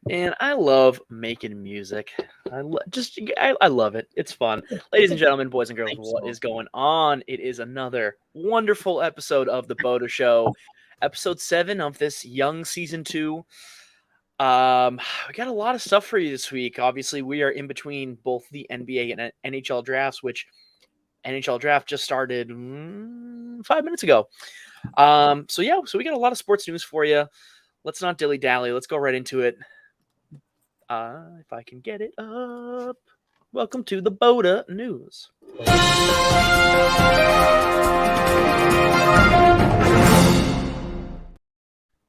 And I love making music. I love it. It's fun. Ladies and gentlemen, boys and girls, what is going on? It is another wonderful episode of the BOTA Show, episode 7 of this young season 2. We got a lot of stuff for you this week. Obviously, we are in between both the NBA and NHL drafts, which NHL draft just started 5 minutes ago. So we got a lot of sports news for you. Let's not dilly-dally. Let's go right into it. If I can get it up. Welcome to the BOTA News.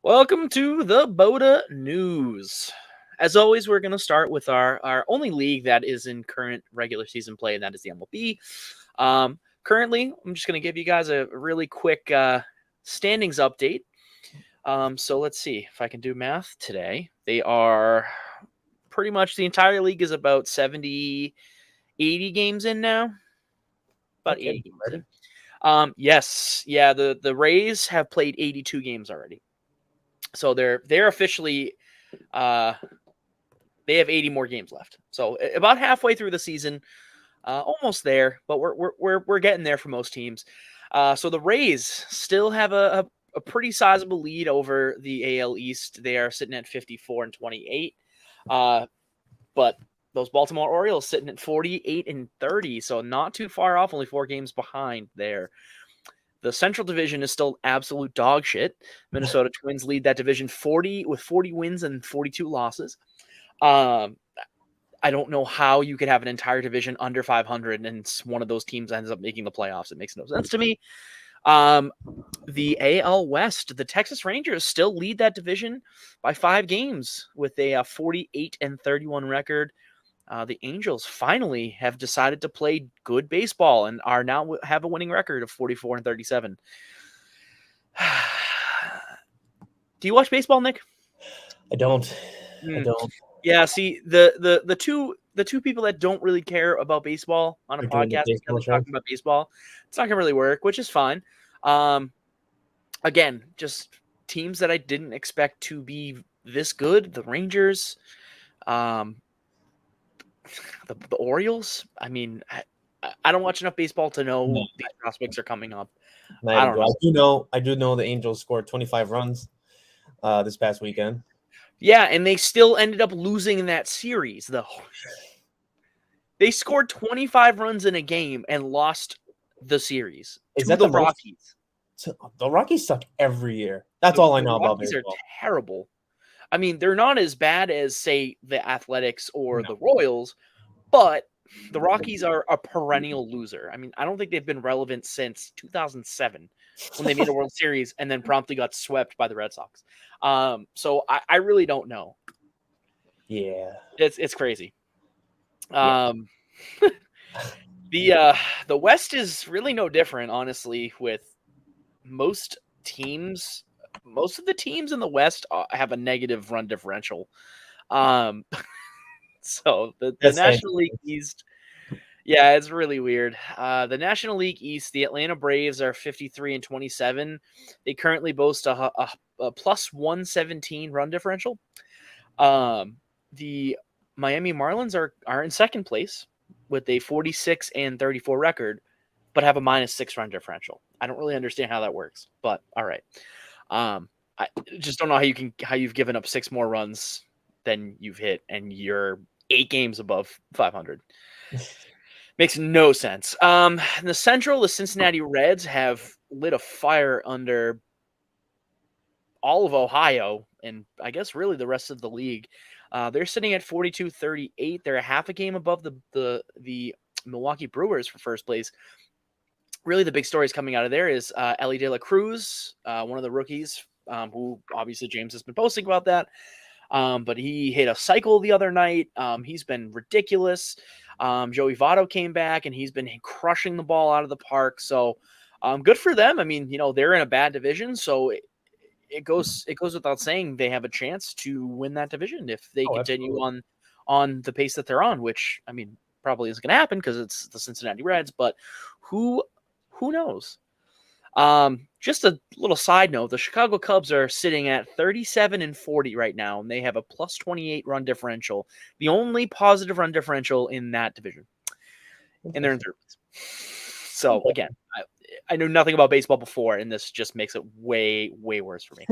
Welcome to the BOTA News. As always, we're going to start with our only league that is in current regular season play, and that is the MLB. Currently, I'm just going to give you guys a really quick standings update. So let's see if I can do math today. They are pretty much the entire league is about 80 games in now. About 80 games in. Yes. Yeah, the Rays have played 82 games already. So they're officially they have 80 more games left. So about halfway through the season, almost there, but we're getting there for most teams. So the Rays still have a pretty sizable lead over the AL East. They are sitting at 54-28. But those Baltimore Orioles sitting at 48-30, so not too far off, only 4 games behind there. The Central Division is still absolute dog shit. Minnesota Twins lead that division with 40 wins and 42 losses. I don't know how you could have an entire division under 500 and one of those teams ends up making the playoffs. It makes no sense to me. The AL West, the Texas Rangers still lead that division by 5 games with a 48-31 record. The Angels finally have decided to play good baseball and are now have a winning record of 44-37. Do you watch baseball, Nick? I don't. I don't. Yeah, see, the two people that don't really care about baseball on a podcast because they're talking about baseball, it's not gonna really work, which is fine. Again, just teams that I didn't expect to be this good. The Rangers, the Orioles. I mean, I don't watch enough baseball to know these prospects are coming up. I don't know. I do know the Angels scored 25 runs this past weekend. Yeah, and they still ended up losing in that series, though. They scored 25 runs in a game and lost the series to the Rockies. The Rockies suck every year. That's all I know about baseball. The Rockies are terrible. I mean, they're not as bad as, say, the Athletics or the Royals, but the Rockies are a perennial loser. I mean, I don't think they've been relevant since 2007 when they made a World Series and then promptly got swept by the Red Sox. So I really don't know. Yeah. It's crazy. Yeah. The West is really no different, honestly, with most of the teams in the West have a negative run differential. So the National League East, yeah, it's really weird. The National League East, the Atlanta Braves are 53-27. They currently boast a plus 117 run differential. The Miami Marlins are in second place with a 46-34 record, but have a -6 run differential. I don't really understand how that works, but all right. I just don't know how you've given up 6 more runs than you've hit, and you're 8 games above 500. Makes no sense. In the Central, the Cincinnati Reds have lit a fire under all of Ohio, and I guess really the rest of the league. They're sitting at 42-38. They're a half a game above the Milwaukee Brewers for first place. Really, the big stories coming out of there is Ellie De La Cruz, one of the rookies, who obviously James has been posting about that. But he hit a cycle the other night. He's been ridiculous. Joey Votto came back, and he's been crushing the ball out of the park. So good for them. I mean, they're in a bad division, so it goes without saying they have a chance to win that division if they continue absolutely. on the pace that they're on, which I mean probably isn't going to happen because it's the Cincinnati Reds, but who knows? Just a little side note, the Chicago Cubs are sitting at 37-40 right now, and they have a +28 run differential, the only positive run differential in that division, and they're in third place. So again, I knew nothing about baseball before, and this just makes it way, way worse for me.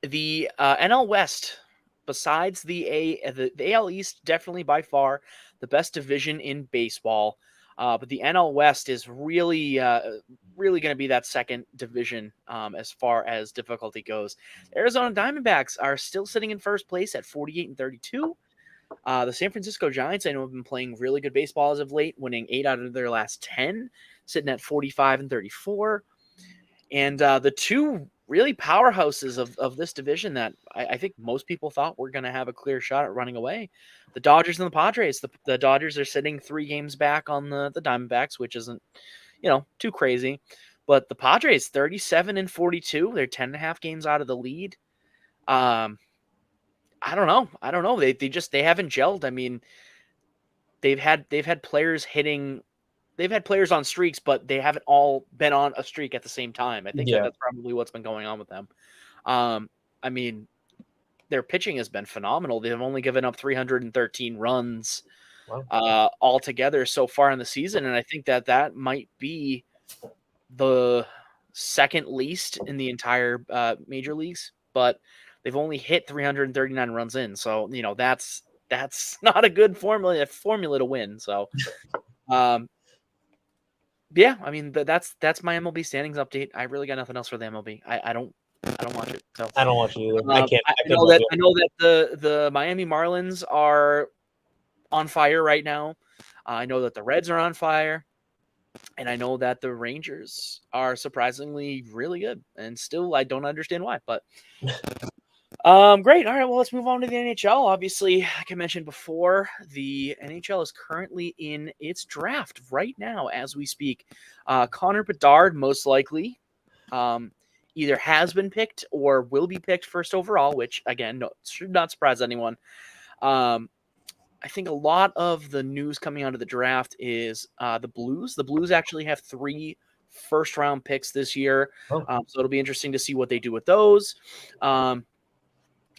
The NL West, besides the AL East, definitely by far the best division in baseball. But the NL West is really going to be that second division as far as difficulty goes. Arizona Diamondbacks are still sitting in first place at 48-32. The San Francisco Giants, I know, have been playing really good baseball as of late, winning 8 out of their last 10, sitting at 45-34. And the two really powerhouses of this division that I think most people thought were going to have a clear shot at running away, the Dodgers and the Padres. The Dodgers are sitting 3 games back on the Diamondbacks, which isn't, too crazy. But the Padres, 37-42, they're 10.5 games out of the lead. I don't know. They haven't gelled. I mean, they've had players hitting. They've had players on streaks, but they haven't all been on a streak at the same time. I think that's probably what's been going on with them. I mean, their pitching has been phenomenal. They've only given up 313 runs altogether so far in the season, and I think that might be the second least in the entire major leagues. But they've only hit 339 runs in, so that's not a good formula to win. So. Yeah, I mean that's my MLB standings update. I really got nothing else for the MLB. I don't watch it. So I don't watch it either. I can't. I know that the Miami Marlins are on fire right now. I know that the Reds are on fire, and I know that the Rangers are surprisingly really good. And still, I don't understand why. But great. All right. Well, let's move on to the NHL. Obviously, like I mentioned before, the NHL is currently in its draft right now as we speak. Connor Bedard, most likely, either has been picked or will be picked first overall, which again, should not surprise anyone. I think a lot of the news coming out of the draft is the Blues. The Blues actually have 3 first-round picks this year, so it'll be interesting to see what they do with those.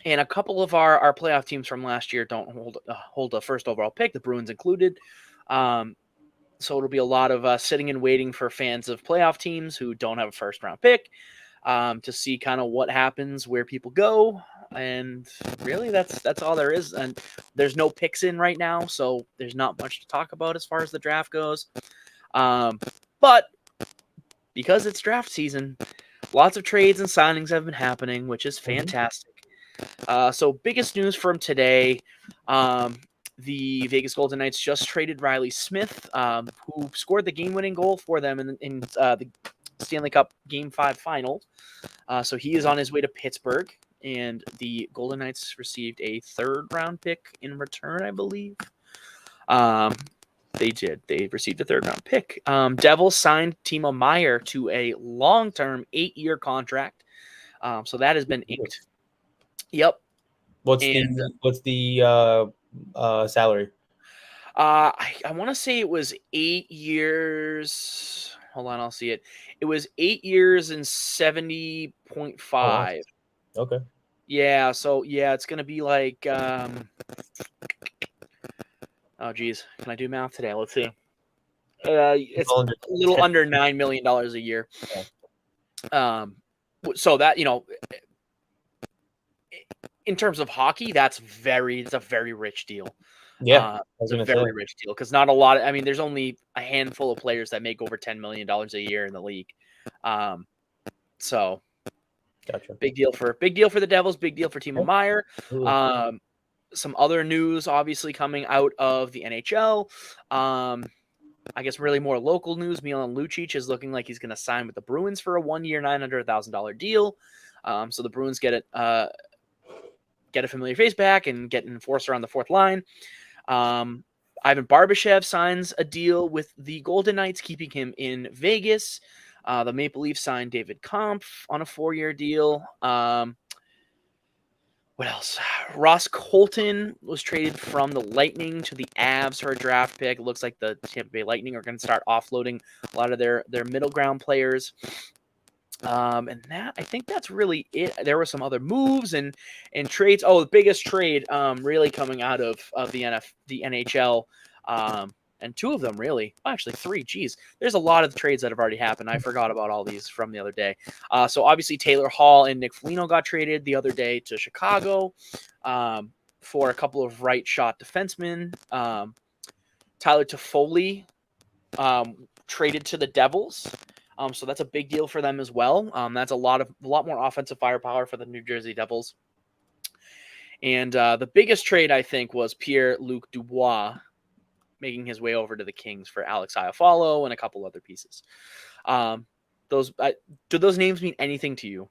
And a couple of our playoff teams from last year don't hold a first overall pick, the Bruins included. So it'll be a lot of sitting and waiting for fans of playoff teams who don't have a first round pick to see kind of what happens, where people go. And really, that's all there is. And there's no picks in right now, so there's not much to talk about as far as the draft goes. But because it's draft season, lots of trades and signings have been happening, which is fantastic. So biggest news from today, the Vegas Golden Knights just traded Riley Smith, who scored the game-winning goal for them in the Stanley Cup Game 5 final. So he is on his way to Pittsburgh, and the Golden Knights received a third-round pick in return, I believe. They did. They received a third-round pick. Devils signed Timo Meier to a long-term 8-year contract. So that has been inked. Yep. What's the salary? I want to say it was 8 years. Hold on, I'll see it. It was 8 years and 70.5. Okay. Yeah, so yeah, it's gonna be like oh geez, can I do math today? Let's see. It's All under a little 10. under $9 million a year. Yeah. So that in terms of hockey, it's a very rich deal. Yeah, I was It's a gonna say. very rich deal because not a lot. I mean, there's only a handful of players that make over $10 million a year in the league. So Gotcha. big deal for the Devils. Big deal for Timo Meier. Some other news, obviously, coming out of the NHL. I guess really more local news. Milan Lucic is looking like he's going to sign with the Bruins for a 1-year, $900,000 deal. So the Bruins get a familiar face back and get an enforcer on the fourth line. Ivan Barbashev signs a deal with the Golden Knights, keeping him in Vegas. The Maple Leafs signed David Kampf on a 4-year deal. What else? Ross Colton was traded from the Lightning to the Avs for a draft pick. It looks like the Tampa Bay Lightning are going to start offloading a lot of their middle ground players. And that, I think that's really it. There were some other moves and trades. Oh, the biggest trade really coming out of the NHL. And two of them really. Actually, three. Geez, there's a lot of trades that have already happened. I forgot about all these from the other day. So obviously Taylor Hall and Nick Foligno got traded the other day to Chicago for a couple of right shot defensemen. Tyler Toffoli traded to the Devils. So that's a big deal for them as well. That's a lot more offensive firepower for the New Jersey Devils. And the biggest trade, I think, was Pierre-Luc Dubois making his way over to the Kings for Alex Iafallo and a couple other pieces. Do those names mean anything to you?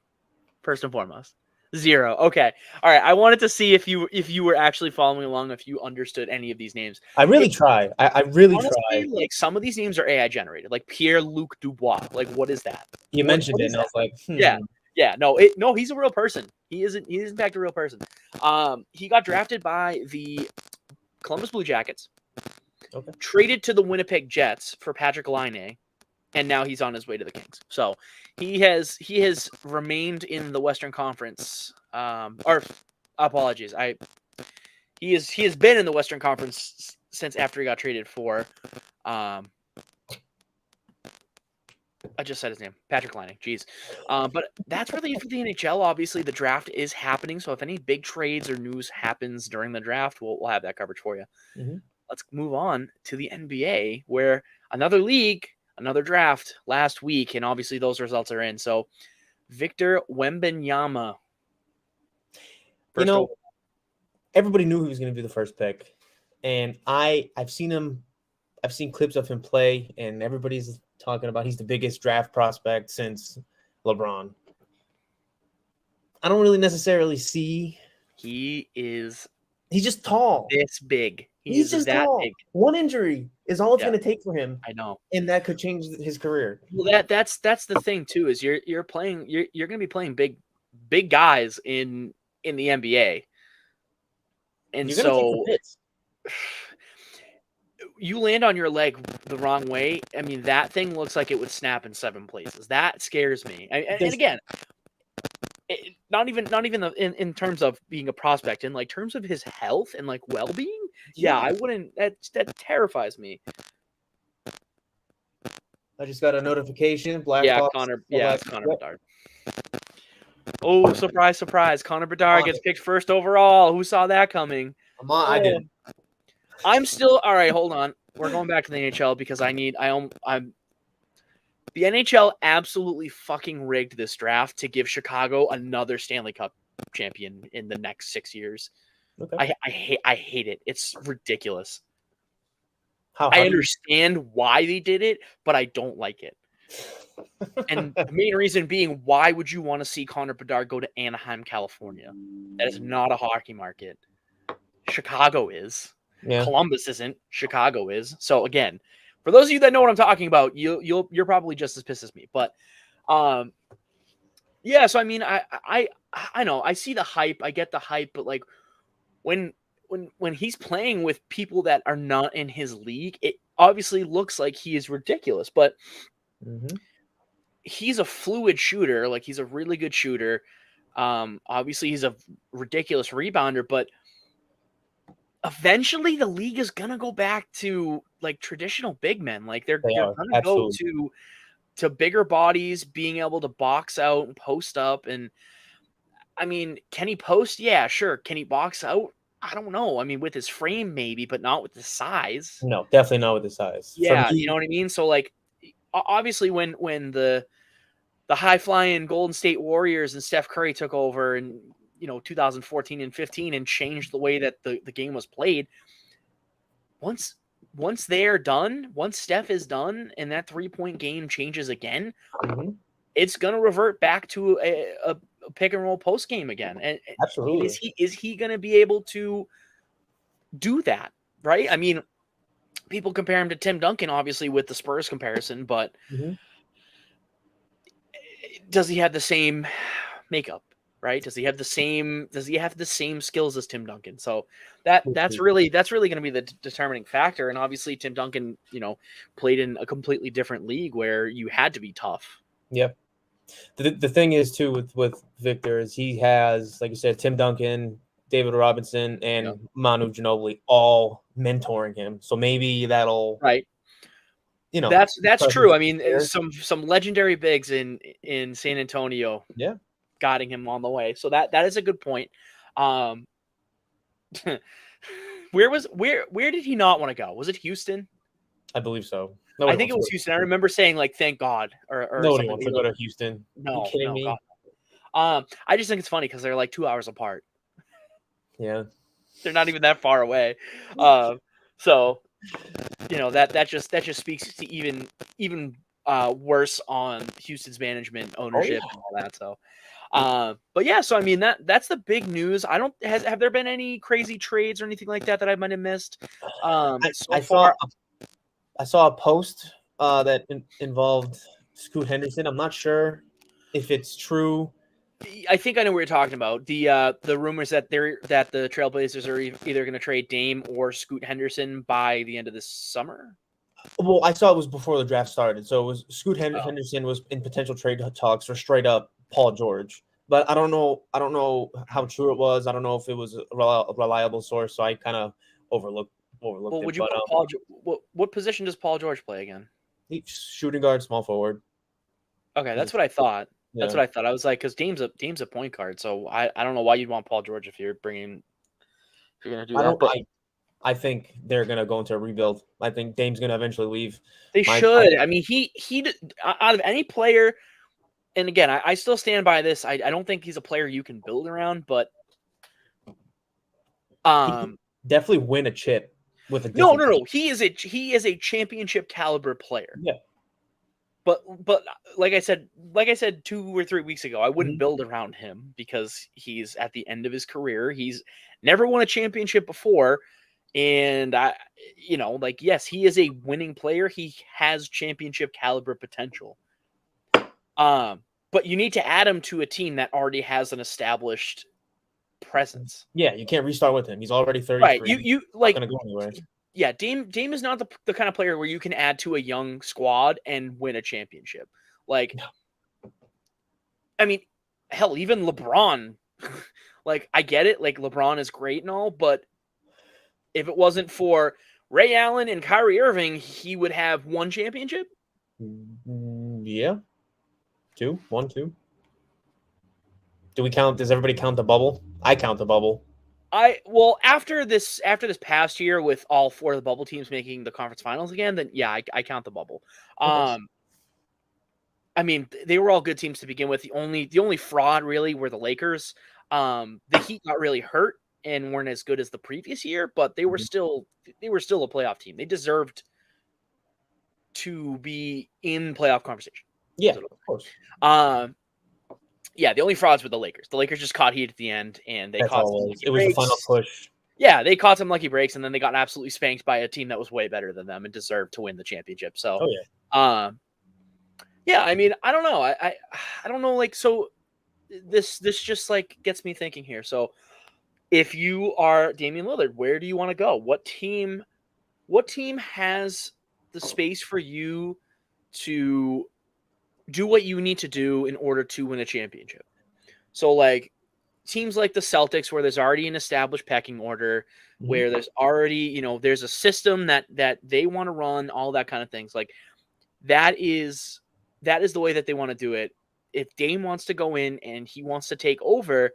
First and foremost. Zero. Okay. All right. I wanted to see if you were actually following along, if you understood any of these names. I really try. I really Honestly, try. like some of these names are AI generated, like Pierre-Luc Dubois. Like, what is that? You mentioned it, and I was like, Yeah. No, he's a real person. He is in fact a real person. He got drafted by the Columbus Blue Jackets, traded to the Winnipeg Jets for Patrick Laine, and now he's on his way to the Kings. So he has remained in the Western Conference. He has been in the Western Conference since after he got traded for. I just said his name, Patrick Laine. Jeez. But that's really it for the NHL. Obviously, the draft is happening, so if any big trades or news happens during the draft, we'll have that coverage for you. Mm-hmm. Let's move on to the NBA, where another league, another draft last week, and obviously those results are in. So, Victor Wemban-mania. Everybody knew he was going to be the first pick, and I've seen clips of him play, and everybody's talking about he's the biggest draft prospect since LeBron. I don't really necessarily see. He's just tall. This big. He's just that tall. Big. One injury is all it's going to take for him. I know, and that could change his career. Well, that's the thing too. Is you're going to be playing big guys in the NBA, and so you land on your leg the wrong way. I mean, that thing looks like it would snap in 7 places. That scares me. And again, not even in terms of being a prospect, in like terms of his health and like well-being. Yeah, I wouldn't. That terrifies me. I just got a notification. It's Connor Bedard. Oh, surprise, surprise. Connor Bedard gets picked first overall. Who saw that coming? I didn't. I'm still all right. Hold on. We're going back to the NHL because the NHL absolutely fucking rigged this draft to give Chicago another Stanley Cup champion in the next 6 years. Okay. I hate it. It's ridiculous. I understand why they did it, but I don't like it. And the main reason being, why would you want to see Connor Bedard go to Anaheim, California? That is not a hockey market. Chicago is. Yeah. Columbus isn't. Chicago is. So again, for those of you that know what I'm talking about, you're probably just as pissed as me. But yeah. So I mean, I know I see the hype. I get the hype, but like when he's playing with people that are not in his league, it obviously looks like he is ridiculous. But he's a fluid shooter. Like, he's a really good shooter. Obviously, he's a ridiculous rebounder, but eventually the league is gonna go back to like traditional big men. Like they're They they're are gonna go absolutely. to bigger bodies, being able to box out and post up. And I mean, can he post? Yeah, sure. Can he box out? I don't know. I mean, with his frame, maybe, but not with the size. No, definitely not with the size. For Yeah, you know me, what I mean. So like, obviously, when the high flying Golden State Warriors and Steph Curry took over in 2014 and 15 and changed the way that the game was played. Once they're done, once Steph is done, and that 3-point game changes again, mhm, it's gonna revert back to a pick and roll post game again. And absolutely. is he gonna be able to do that? Right? I mean, people compare him to Tim Duncan, obviously with the Spurs comparison, but Mhm, does he have the same makeup? Right? Does he have the same skills as Tim Duncan? So that's really going to be the determining factor. And obviously Tim Duncan, played in a completely different league where you had to be tough. Yep. The thing is too with Victor is he has, like you said, Tim Duncan, David Robinson, Yeah. and Manu Ginobili all mentoring him. So maybe that'll, Right. you know, That's presence true. I mean, there. some legendary bigs in San Antonio Yeah, guiding him on the way. So that is a good point. Um, where did he not want to go? Was it Houston? I believe so. I Nobody think wants it to go was to Houston. I Houston. remember saying like "thank God" or Nobody something. wants to go to Houston. You No, kidding no, God. me? I just think it's funny because they're like 2 hours apart. Yeah. They're not even that far away. Um, so that just speaks to even worse on Houston's management, Oh ownership, yeah. and all that. So, but yeah, so I mean that's the big news. I don't have there been any crazy trades or anything like that I might have missed so I saw far. I saw a post that involved Scoot Henderson. I'm not sure if it's true. I think I know what you're talking about. The rumors that the Trailblazers are either going to trade Dame or Scoot Henderson by the end of this summer. Well, I saw it was before the draft started. So it was Scoot Oh. Henderson was in potential trade talks for straight up Paul George. But I don't know. I don't know how true it was. I don't know if it was a reliable source. So I kind of overlooked Well, it. would you But put Paul? What position does Paul George play again? shooting guard, small forward. Okay, He's that's what I thought. That's yeah. what I thought. I was like, because Dame's a point guard, so I don't know why you'd want Paul George if you're gonna do I that. don't. But I think they're gonna go into a rebuild. I think Dame's gonna eventually leave. they My should. I mean, out of any player, and again, I still stand by this. I don't think he's a player you can build around, but he could um, definitely win a chip with a no, different no, team. no. He is a championship caliber player. Yeah. But like I said 2 or 3 weeks ago, I wouldn't Mhm. build around him because he's at the end of his career. He's never won a championship before, and yes, he is a winning player. He has championship caliber potential. But you need to add him to a team that already has an established presence. Yeah, you can't restart with him. He's already Right. 33. You Not like gonna go anywhere. yeah, Dame is not the kind of player where you can add to a young squad and win a championship. Like, No. I mean, hell, even LeBron, like, I get it. Like, LeBron is great and all, but if it wasn't for Ray Allen and Kyrie Irving, he would have one championship. Yeah. Two. 1, 2. Do we count? Does everybody count the bubble? I count the bubble. Well, after this past year with all four of the bubble teams making the conference finals again, then yeah, I count the bubble. Okay. I mean, they were all good teams to begin with. The only fraud really were the Lakers. The Heat got really hurt and weren't as good as the previous year, but they were Mhm. still a playoff team. They deserved to be in playoff conversation. Yeah, So, of course. yeah, the only frauds were the Lakers. The Lakers just caught heat at the end, and they That's caught all some it was. lucky It was the final breaks. push. Yeah, they caught some lucky breaks, and then they got absolutely spanked by a team that was way better than them and deserved to win the championship. So, Oh yeah. um, yeah, I mean, I don't know. I don't know. Like, so this just like gets me thinking here. So, if you are Damian Lillard, where do you want to go? What team has the space for you to do what you need to do in order to win a championship? So like teams like the Celtics, where there's already an established pecking order, Mhm. where there's already, there's a system that they want to run, all that kind of things. Like that is the way that they want to do it. If Dame wants to go in and he wants to take over,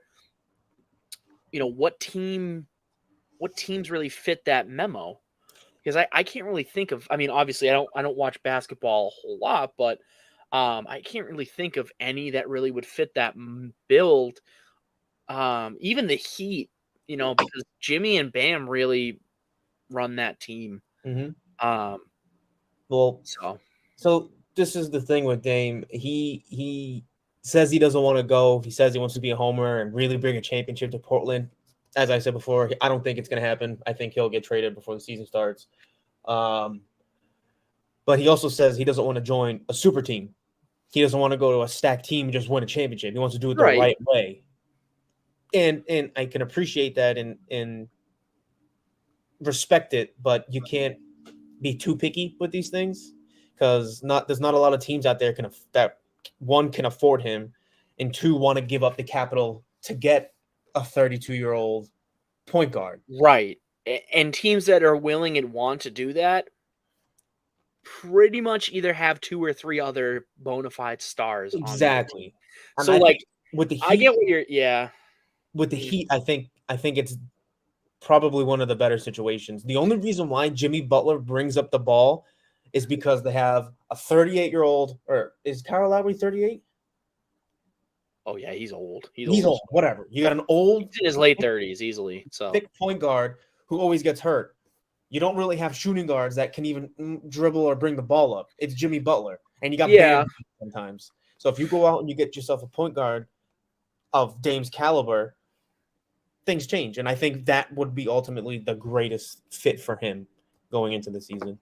what teams really fit that memo? Because I can't really think of. I mean, obviously, I don't watch basketball a whole lot, but I can't really think of any that really would fit that build. Even the Heat, because Jimmy and Bam really run that team. Mhm. Um, Well, so so this is the thing with Dame. He says he doesn't want to go. He says he wants to be a homer and really bring a championship to Portland. As I said before, I don't think it's going to happen. I think he'll get traded before the season starts. Um, but he also says he doesn't want to join a super team. He doesn't want to go to a stacked team and just win a championship. He wants to do it the right, right way. And I can appreciate that and respect it, but you can't be too picky with these things because there's not a lot of teams out there that one can afford him and two want to give up the capital to get a 32-year-old point guard. right, and teams that are willing and want to do that pretty much either have two or three other bona fide stars on their team. Exactly. And So I think like with the I get Heat, what you're yeah. I mean, I think it's probably one of the better situations. The only reason why Jimmy Butler brings up the ball is because they have a 38-year-old, or is Kyle Lowry 38? oh yeah, he's old. He's He's old as old, whatever. You got an old, he's in his late 30s easily. So thick point guard who always gets hurt. You don't really have shooting guards that can even dribble or bring the ball up. It's Jimmy Butler, and you got yeah. Bam sometimes. So if you go out and you get yourself a point guard of Dame's caliber, things change, and I think that would be ultimately the greatest fit for him going into the season.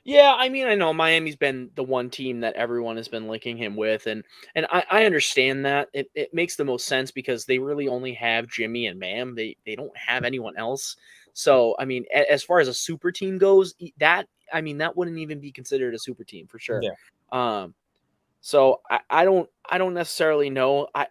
Yeah, I mean, I know Miami's been the one team that everyone has been linking him with, and I understand that. It makes the most sense because they really only have Jimmy and Bam. They don't have anyone else. So, I mean, as far as a super team goes, that wouldn't even be considered a super team for sure. Yeah, Um, so I don't necessarily know. I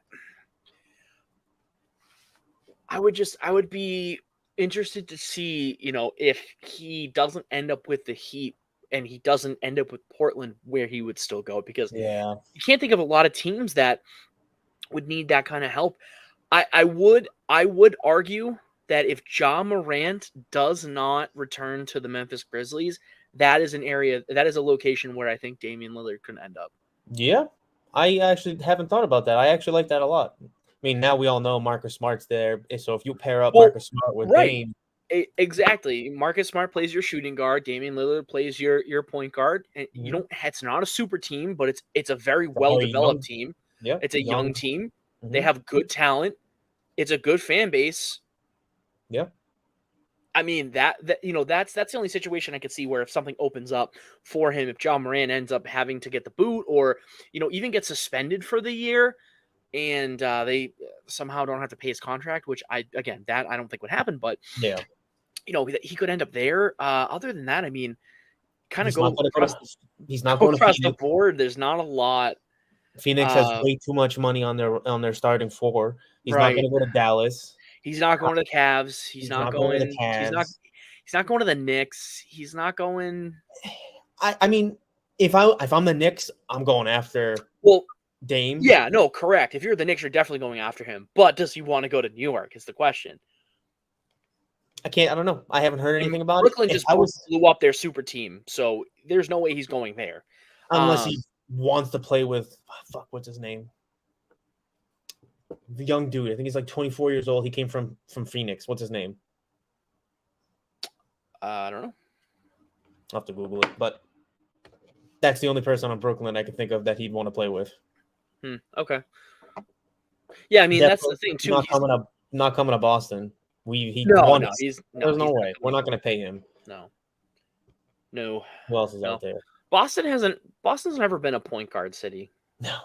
would be interested to see, if he doesn't end up with the Heat and he doesn't end up with Portland, where he would still go, because yeah, you can't think of a lot of teams that would need that kind of help. I would argue that if Ja Morant does not return to the Memphis Grizzlies, that is a location where I think Damian Lillard could end up. yeah. I actually haven't thought about that. I actually like that a lot. I mean, now we all know Marcus Smart's there, so if you pair up Well, Marcus Smart with right. Dame, Exactly. Marcus Smart plays your shooting guard. Damian Lillard plays your point guard. And you mhm, don't. It's not a super team, but it's a very it's a well very developed young, team. yep, It's a young young, team. They mhm, have good talent. It's a good fan base. yep, I mean that's the only situation I could see where if something opens up for him, if John Moran ends up having to get the boot or even get suspended for the year, and they somehow don't have to pay his contract, which I don't think would happen, but yeah. he could end up there. Other than that, I mean, kind of He's not go going to go across to. He's not go going to across the Phoenix. board. There's not a lot. Phoenix has Uh, way too much money on their starting four. He's not going right. to go to Dallas. He's not going to the Cavs. He's He's not not going to the going. Cavs. He's not going to the Knicks. He's not going. I mean, if I'm the Knicks, I'm going after Well, Dame. yeah, no, correct. If you're the Knicks, you're definitely going after him. But does he want to go to New York? Is the question. I can't. I don't know. I haven't heard And anything about it. Brooklyn If just I was, blew up their super team, so there's no way he's going there. unless he wants to play with, fuck, what's his name? The young dude. I think he's like 24 years old. He came from Phoenix. What's his name? I don't know. I'll have to Google it. But that's the only person on Brooklyn I can think of that he'd want to play with. Okay. Yeah, I mean that's the Definitely thing too. not coming up. Not coming to Boston. He No, won no, it. he's no, There's no he's not way. We're coming. not going to pay him. No, no, Who else is no. out there? Boston's never been a point guard city. No,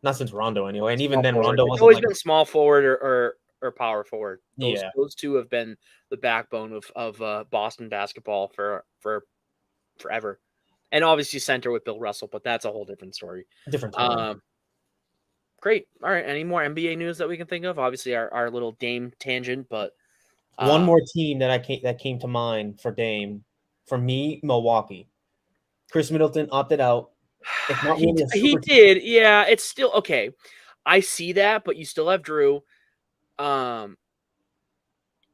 not since Rondo anyway. And even Small then, forward. Rondo It's wasn't always like, been small forward or power forward. Those yeah, those two have been the backbone of Boston basketball for forever. And obviously center with Bill Russell, but that's a whole different story. different time. Um, Great. All right. Any more NBA news that we can think of? Obviously, our little Dame tangent, but One more team that came to mind for Dame, for me, Milwaukee. Chris Middleton opted out. It's not he really a he super team. did. Yeah, it's still okay. I see that, but you still have Drew. Um,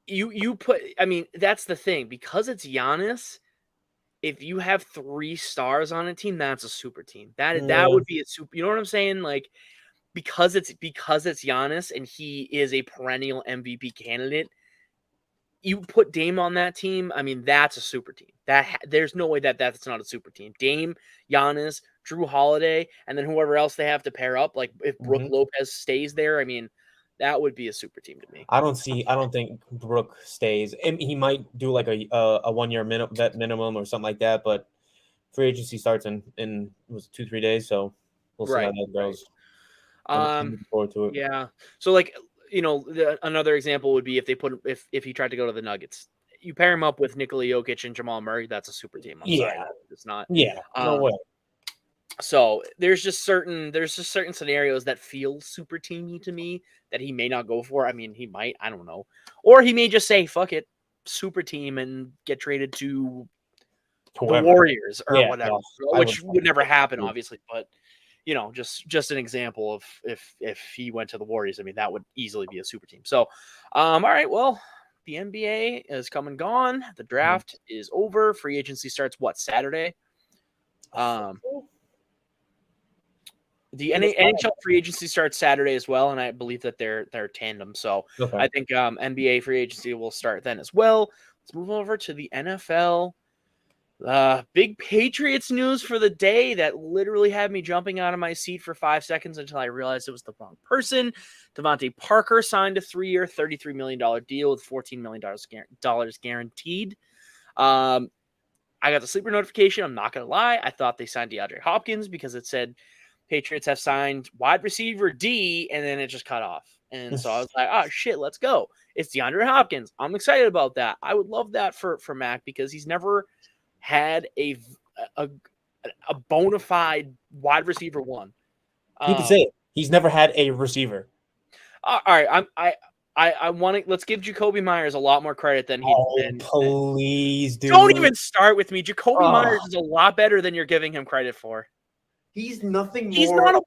you put. I mean, that's the thing because it's Giannis. If you have 3 stars on a team, that's a super team. That Yeah. would be a super. You know what I'm saying? Like because it's Giannis and he is a perennial MVP candidate. You put Dame on that team. I mean, that's a super team. There's no way that's not a super team. Dame, Giannis, Drew Holiday, and then whoever else they have to pair up. Like if Brooke Lopez stays there, I mean, that would be a super team to me. I don't think Brook stays. He might do like a 1 year vet minimum or something like that. But free agency starts in was 2-3 days, so we'll see how Right. that goes. I'm Um. looking forward to it. Yeah. So like another example would be if they put if he tried to go to the Nuggets, you pair him up with Nikola Jokic and Jamal Murray. That's a super team. I'm sorry, Yeah, it's not. yeah, no way. So there's just certain scenarios that feel super teamy to me that he may not go for. I mean, he might. I don't know, or he may just say fuck it, super team, and get traded to the Whoever. Warriors or Yeah, whatever, I which would would never happen, obviously. But just an example of if he went to the Warriors, I mean, that would easily be a super team. So, all right, well, the NBA is come and gone. The draft is over. Free agency starts Saturday. The NHL free agency starts Saturday as well, and I believe that they're tandem. So Okay. I think NBA free agency will start then as well. Let's move over to the NFL. Big Patriots news for the day that literally had me jumping out of my seat for 5 seconds until I realized it was the wrong person. Devontae Parker signed a 3-year, $33 million deal with $14 million guaranteed. I got the sleeper notification. I'm not going to lie. I thought they signed DeAndre Hopkins because it said Patriots have signed wide receiver D, and then it just cut off. And so I was like, oh, shit, let's go. It's DeAndre Hopkins. I'm excited about that. I would love that for Mac because he's never had a bona fide wide receiver one. You can say it. He's never had a receiver. All right, I want to let's give Jacoby Myers a lot more credit than he. Please, dude. Don't even start with me. Jacoby Myers is a lot better than you're giving him credit for. He's nothing more. He's not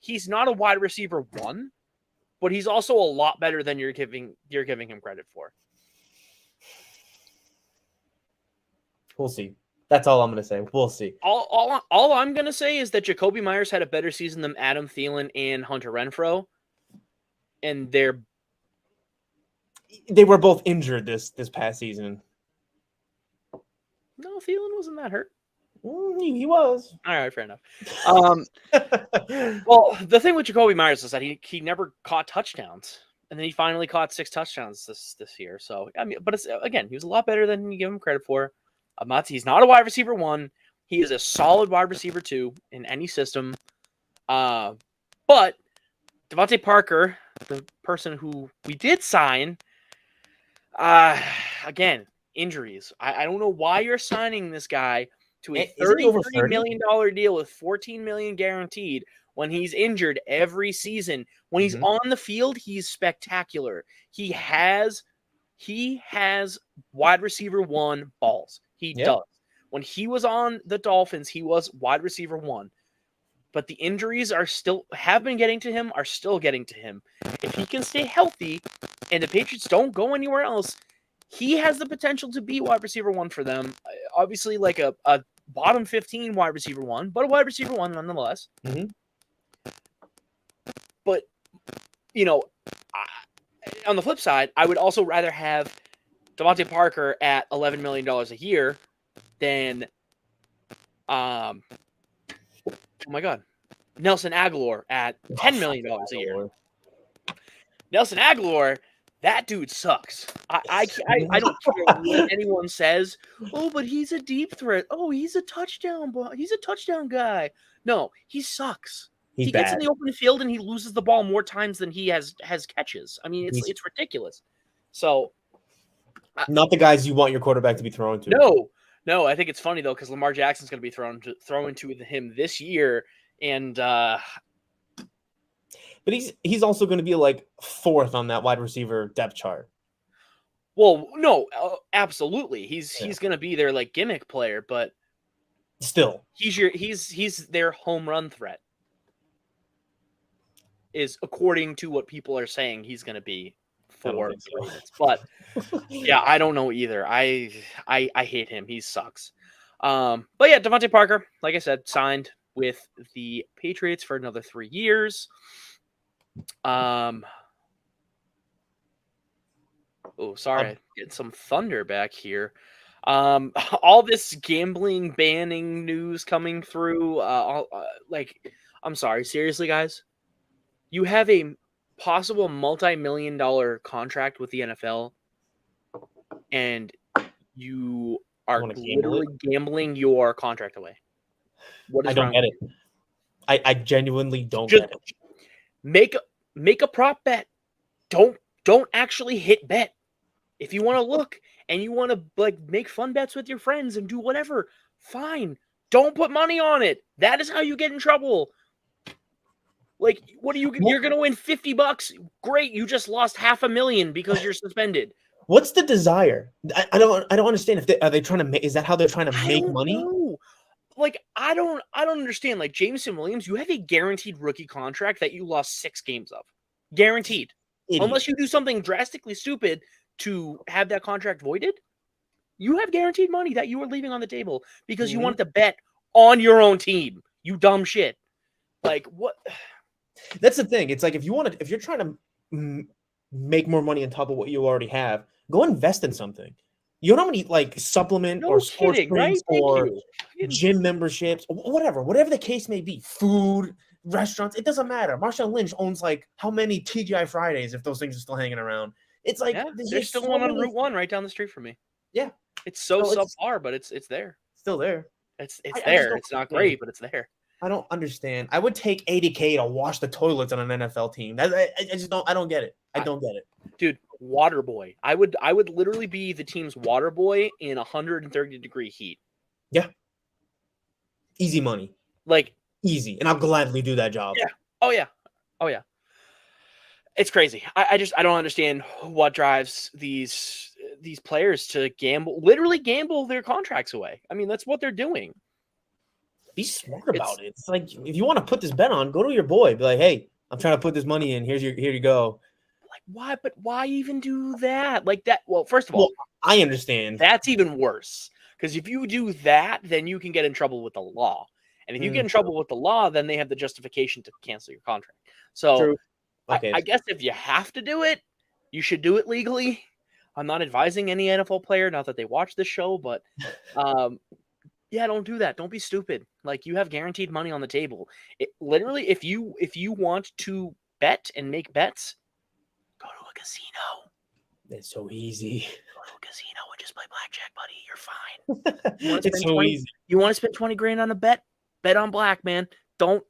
he's not a wide receiver one, but he's also a lot better than you're giving him credit for. We'll see. That's all I'm going to say. We'll see. All I'm going to say is that Jacoby Myers had a better season than Adam Thielen and Hunter Renfrow, and they were both injured this past season. No, Thielen wasn't that hurt. He was. All right, fair enough. Well, the thing with Jacoby Myers is that he never caught touchdowns, and then he finally caught 6 touchdowns this year. So I mean, but it's again, he was a lot better than you give him credit for. He's not a wide receiver one. He is a solid wide receiver 2 in any system. But Devontae Parker, the person who we did sign, again, injuries. I don't know why you're signing this guy to a $33 million deal with $14 million guaranteed when he's injured every season. When he's on the field, he's spectacular. He has wide receiver 1 balls. He does. When he was on the Dolphins, he was wide receiver 1. But the injuries have been getting to him, are still getting to him. If he can stay healthy and the Patriots don't go anywhere else, he has the potential to be wide receiver 1 for them. Obviously, like a bottom 15 wide receiver 1, but a wide receiver 1 nonetheless. But, on the flip side, I would also rather have Devontae Parker at $11 million a year than, oh my God, Nelson Aguilar at $10 million a year. Nelson Aguilar, that dude sucks. I don't care what anyone says. Oh, but he's a deep threat. Oh, he's a touchdown boy. He's a touchdown guy. No, he sucks. He gets in the open field and he loses the ball more times than he has catches. I mean, it's ridiculous. So, not the guys you want your quarterback to be thrown to. No. I think it's funny though because Lamar Jackson's going to be thrown to him this year, and But he's also going to be like fourth on that wide receiver depth chart. Well, no, absolutely. Yeah. He's going to be their like gimmick player, but Still, he's their home run threat. Is according to what people are saying he's going to be for the so. Ravens. But yeah, I don't know either. I hate him. He sucks. But yeah, Devontae Parker, like I said, signed with the Patriots for another 3 years. Oh, sorry, getting some thunder back here. All this gambling banning news coming through. I'm sorry, seriously, guys. You have a possible multi-million-dollar contract with the NFL, and you are literally gambling your contract away. What is I don't wrong get with it. I genuinely don't Just get it. make a prop bet. Don't actually hit bet. If you want to look and you want to like make fun bets with your friends and do whatever, fine. Don't put money on it. That is how you get in trouble. Like, what are you? You're gonna win $50. Great, you just lost $500,000 because you're suspended. What's the desire? I don't understand. Are they trying to make? Is that how they're trying to make money? Know. Like, I don't understand. Like Jameson Williams, you have a guaranteed rookie contract that you lost 6 games of, guaranteed. Idiot. Unless you do something drastically stupid to have that contract voided, you have guaranteed money that you are leaving on the table because you wanted to bet on your own team. You dumb shit. Like, what? That's the thing. It's like if you're trying to make more money on top of what you already have, go invest in something. You know how many like supplement or sports drinks or gym memberships, whatever the case may be, food, restaurants, it doesn't matter. Marshawn Lynch owns like how many TGI Fridays if those things are still hanging around. It's like there's still one on Route 1 right down the street from me. Yeah. It's so subpar, but it's there. Still there. It's there. It's not great, but it's there. I don't understand. I would take $80K to wash the toilets on an NFL team. I just don't. I don't get it. I don't get it, dude. Water boy. I would literally be the team's water boy in 130-degree heat. Yeah. Easy money. Like easy, and I'll gladly do that job. Yeah. Oh yeah. Oh yeah. It's crazy. I don't understand what drives these players to literally gamble their contracts away. I mean, that's what they're doing. Be smart about it. It's like if you want to put this bet on, go to your boy. Be like, hey, I'm trying to put this money in. Here you go. Like, why? But why even do that? Like that? Well, first of all, I understand. That's even worse because if you do that, then you can get in trouble with the law. And if you get in trouble with the law, then they have the justification to cancel your contract. So I guess if you have to do it, you should do it legally. I'm not advising any NFL player, not that they watch this show, but yeah, don't do that. Don't be stupid. Like, you have guaranteed money on the table. Literally, if you want to bet and make bets, go to a casino. It's so easy. Go to a casino and just play blackjack, buddy. You're fine. It's so easy. You want to spend 20 grand on a bet? Bet on black, man. Don't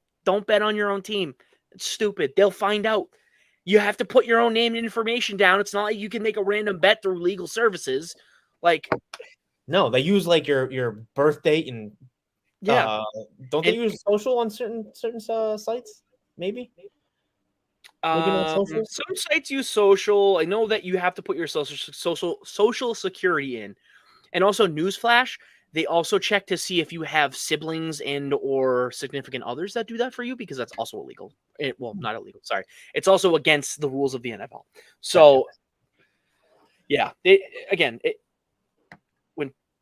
bet on your own team. It's stupid. They'll find out. You have to put your own name and information down. It's not like you can make a random bet through legal services. Like, no, they use like your birth date and don't they use social on certain sites? Maybe not social? Some sites use social. I know that you have to put your social security in, and also newsflash. They also check to see if you have siblings and or significant others that do that for you, because that's also illegal. Well, not illegal. Sorry. It's also against the rules of the NFL. So, yeah.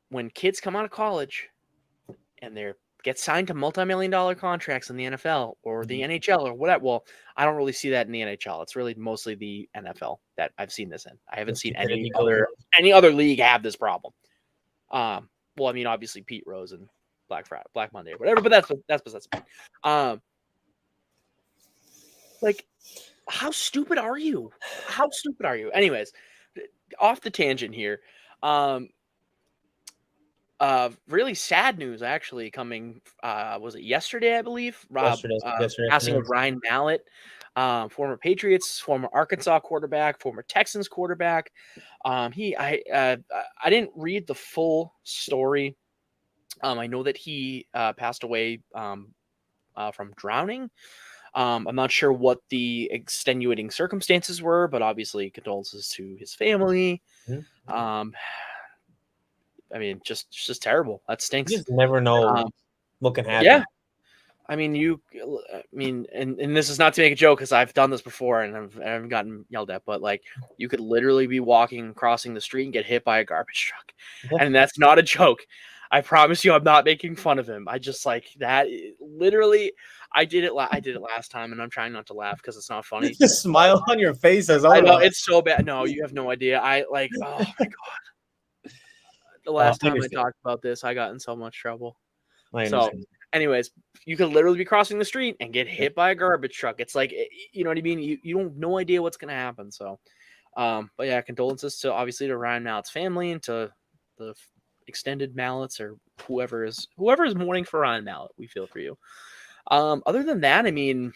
When kids come out of college and they get signed to multi-million-dollar contracts in the NFL or the NHL or whatever, well, I don't really see that in the NHL. It's really mostly the NFL that I've seen this in. I haven't seen any other league have this problem. Well, I mean, obviously Pete Rose and Black Monday or whatever, but that's besides the point. Like, how stupid are you? How stupid are you? Anyways, off the tangent here. Really sad news actually coming. Was it yesterday? I believe. Yesterday passing of Ryan Mallett, former Patriots, former Arkansas quarterback, former Texans quarterback. I didn't read the full story. I know that he passed away from drowning. I'm not sure what the extenuating circumstances were, but obviously condolences to his family. Mhm. I mean, just terrible. That You stinks. just never know Um, what can yeah, happen. I mean, and this is not to make a joke because I've done this before and I haven't gotten yelled at, but like you could literally be walking, crossing the street and get hit by a garbage truck. Yeah. And that's not a joke. I promise you, I'm not making fun of him. I just like that. Literally, I did it. I did it last time, and I'm trying not to laugh because it's not funny. The smile on your face says I know otherwise. it's so bad. No, you have no idea. I like. Oh my god. The last I time I understand. talked about this, I got in so much trouble. I So, understand. anyways, you could literally be crossing the street and get hit by a garbage truck. It's like, you know what I mean? You don't have no idea what's going to happen. So, but yeah, condolences to obviously to Ryan Mallett's family and to the extended Mallets or whoever is mourning for Ryan Mallett. We feel for you. Other than that, I mean,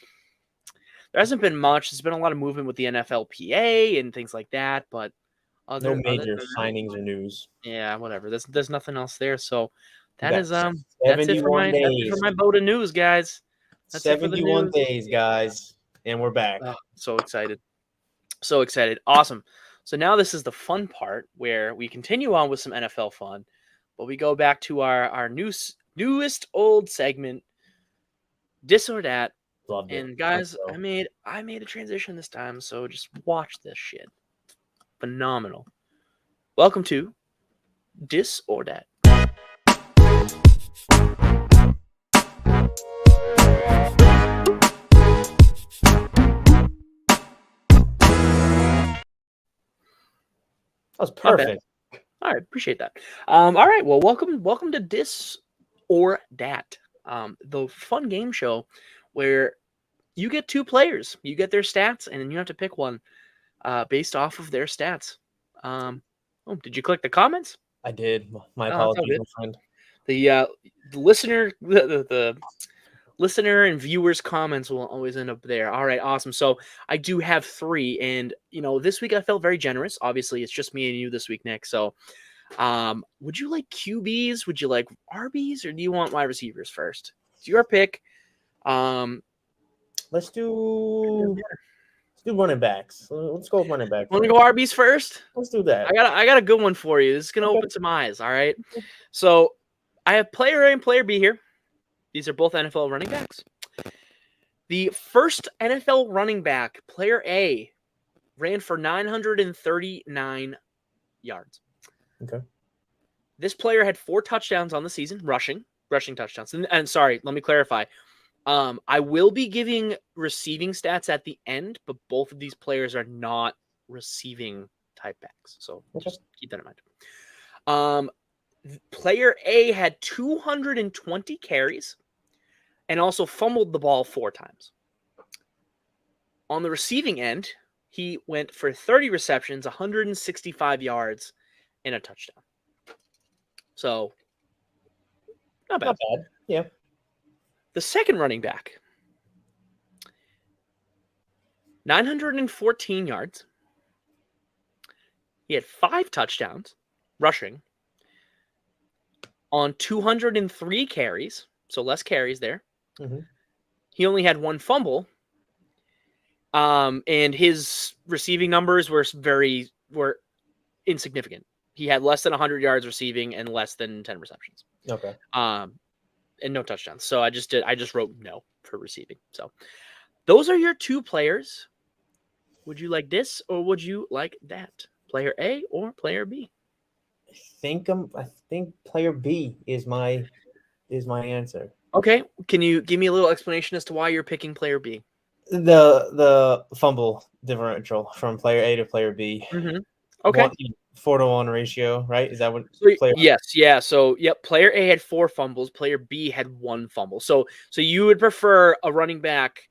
there hasn't been much. There's been a lot of movement with the NFLPA and things like that, but No other major than that, signings or news. yeah, whatever. There's nothing else there. So We that got is that's it for 71 days. my BOTA news, guys. That's it for the 71 news. days, guys. And we're back. Oh, so excited. So excited. Awesome. So now this is the fun part where we continue on with some NFL fun, but we go back to our newest old segment, Dis or Dat. Loved it. And guys, So, I made a transition this time, so just watch this shit. Phenomenal. Welcome to Dis or Dat. that was Not bad. perfect. All right, appreciate that. All right, well, welcome to Dis or Dat, the fun game show where you get two players, you get their stats, and then you have to pick one based off of their stats. Did you click the comments? I did. My Oh, that's all apologies, good. my friend. The listener, the listener and viewers' comments will always end up there. All right, awesome. So I do have three, and this week I felt very generous. Obviously, it's just me and you this week, Nick. So, would you like QBs? Would you like RBs, or do you want wide receivers first? It's your pick. Let's do running backs. Let's go with running back. Want to go RBs first? Let's do that. I got a good one for you. This is gonna Okay. open some eyes. All right. So I have player A and player B here. These are both NFL running backs. The first NFL running back, player A, ran for 939 yards. Okay. This player had 4 touchdowns on the season, rushing touchdowns. And sorry, let me clarify. I will be giving receiving stats at the end, but both of these players are not receiving type backs. So just keep that in mind. Player A had 220 carries and also fumbled the ball 4 times. On the receiving end, he went for 30 receptions, 165 yards, and a touchdown. So, not bad. Not bad. Yeah. The second running back, 914 yards. He had 5 touchdowns rushing on 203 carries, so less carries there. Mm-hmm. He only had 1 fumble, and his receiving numbers were insignificant. He had less than 100 yards receiving and less than 10 receptions. Okay. And no touchdowns. So I just wrote no for receiving. So those are your 2 players. Would you like this or would you like that? Player A or player B? I think player B is my answer. Okay. Can you give me a little explanation as to why you're picking player B? The fumble differential from player A to player B. Mm-hmm. Okay. 4-to-1 ratio, right? Is that what player? Yes, yeah. So yep, player A had 4 fumbles, player B had 1 fumble. So you would prefer a running back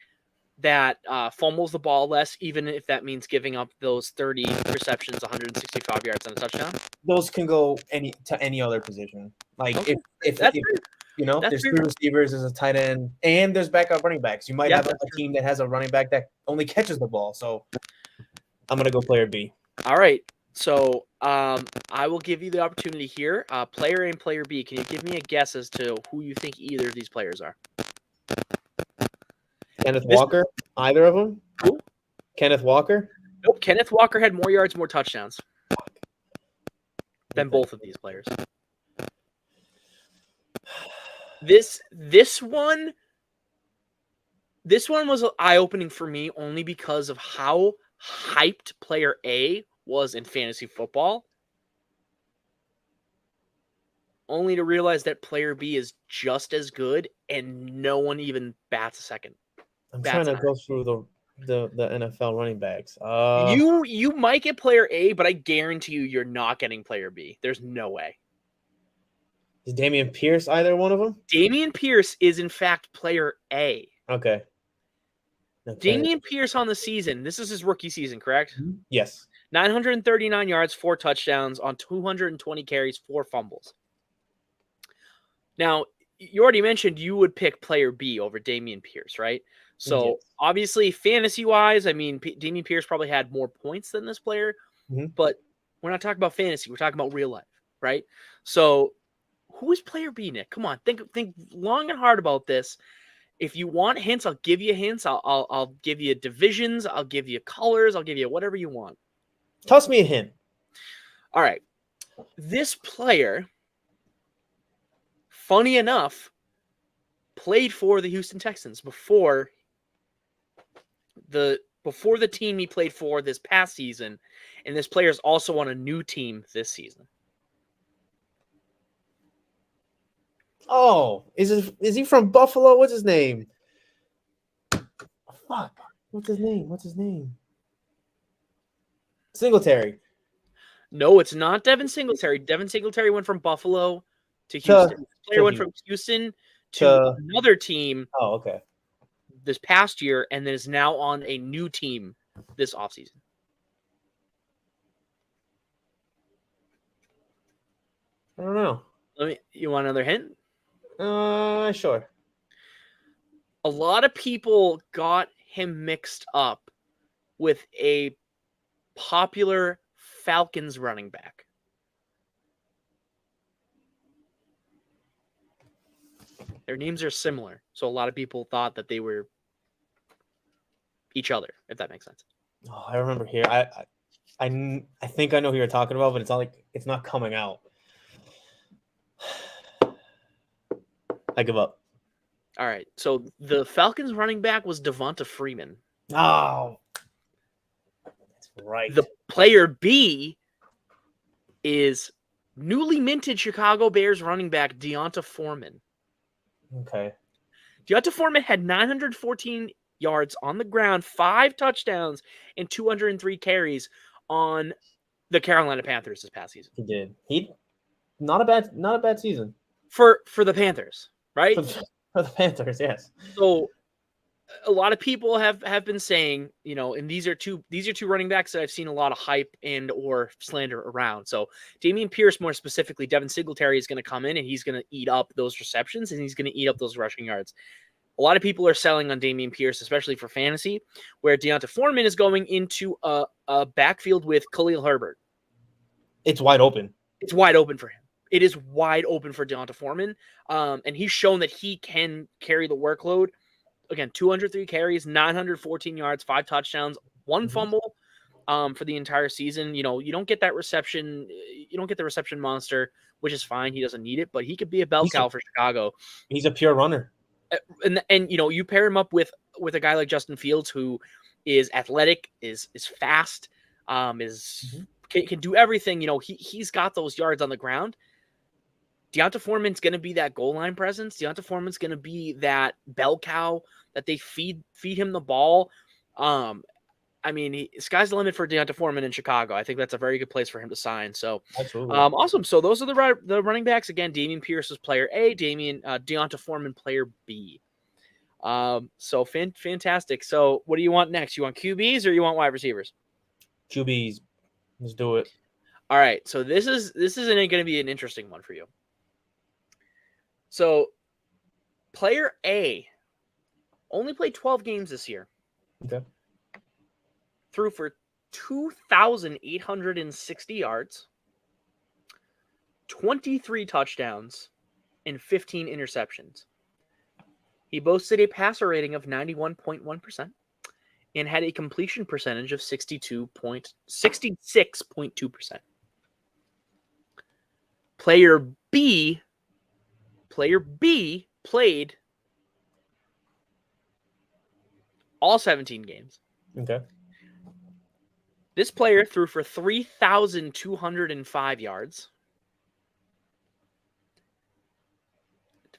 that fumbles the ball less, even if that means giving up those 30 receptions, 165 yards, and a touchdown? Those can go to any other position. Like Okay. if That's there's fair. 3 receivers, there's a tight end, and there's backup running backs. You might have a team that has a running back that only catches the ball. So I'm gonna go player B. All right. So I will give you the opportunity here. Player A and player B. Can you give me a guess as to who you think either of these players are? Kenneth Walker? Either of them? Who? Kenneth Walker? Nope. Kenneth Walker had more yards, more touchdowns than both of these players. This one was eye-opening for me only because of how hyped player A was in fantasy football. Only to realize that player B is just as good and no one even bats a second. I'm trying to go through the NFL running backs. You might get player A, but I guarantee you're not getting player B. There's no way. Is Dameon Pierce either one of them? Dameon Pierce is in fact player A. Okay. Dameon Pierce on the season. This is his rookie season, correct? Yes. 939 yards, 4 touchdowns on 220 carries, 4 fumbles. Now, you already mentioned you would pick player B over Dameon Pierce, right? So, Yes. Obviously, fantasy-wise, I mean, Dameon Pierce probably had more points than this player, but we're not talking about fantasy. We're talking about real life, right? So, who is player B, Nick? Come on, think long and hard about this. If you want hints, I'll give you hints. I'll give you divisions. I'll give you colors. I'll give you whatever you want. Toss me a hint. All right. This player, funny enough, played for the Houston Texans before the team he played for this past season, and this player is also on a new team this season. Oh, is he from Buffalo? What's his name? Fuck. What's his name? Singletary. No, it's not Devin Singletary. Devin Singletary went from Buffalo to Houston. This player went from Houston to another team. Oh, okay. This past year, and then is now on a new team this offseason. I don't know. You want another hint? Sure. A lot of people got him mixed up with a popular Falcons running back. Their names are similar, so a lot of people thought that they were each other, if that makes sense. Oh, I remember here. I think I know who you're talking about, but it's not coming out. I give up. All right, so the Falcons running back was Devonta Freeman. Oh, that's right. The player B is newly minted Chicago Bears running back Deonta Foreman. Okay. Deonta Foreman had 914 yards on the ground, 5 touchdowns, and 203 carries on the Carolina Panthers this past season. He did. Not a bad season for the Panthers, right? For the Panthers, yes. So a lot of people have been saying, and these are two running backs that I've seen a lot of hype and or slander around. So Dameon Pierce, more specifically, Devin Singletary is going to come in and he's going to eat up those receptions and he's going to eat up those rushing yards. A lot of people are selling on Dameon Pierce, especially for fantasy, where Deonta Foreman is going into a backfield with Khalil Herbert. It's wide open. It's wide open for him. It is wide open for Deonta Foreman, and he's shown that he can carry the workload. Again, 203 carries, 914 yards, 5 touchdowns, 1 fumble for the entire season. You don't get that reception. You don't get the reception monster, which is fine. He doesn't need it, but he could be a bell cow for Chicago. He's a pure runner. And you pair him up with a guy like Justin Fields, who is athletic, is fast, can do everything. He's got those yards on the ground. Deonta Foreman's going to be that goal line presence. Deonta Foreman's going to be that bell cow that they feed him the ball. Sky's the limit for Deonta Foreman in Chicago. I think that's a very good place for him to sign. So, absolutely. Awesome. So those are the running backs. Again, Dameon Pierce is player A, Deonta Foreman player B. So fantastic. So what do you want next? You want QBs or you want wide receivers? QBs. Let's do it. All right. So this isn't going to be an interesting one for you. So player A only played 12 games this year. Okay. Threw for 2,860 yards, 23 touchdowns, and 15 interceptions. He boasted a passer rating of 91.1% and had a completion percentage of 66.2%. Player B played all 17 games. Okay. This player threw for 3,205 yards,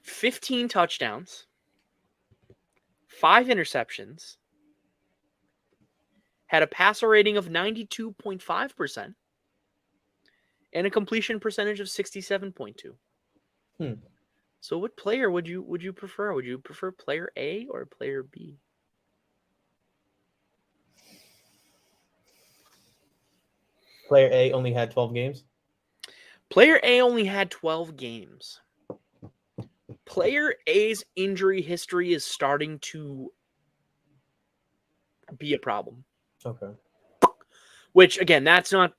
15 touchdowns, 5 interceptions, had a passer rating of 92.5%, and a completion percentage of 67.2. So what player would you prefer? Would you prefer player A or player B? Player A only had 12 games. Player A only had 12 games. Player A's injury history is starting to be a problem. Okay. Which again, that's not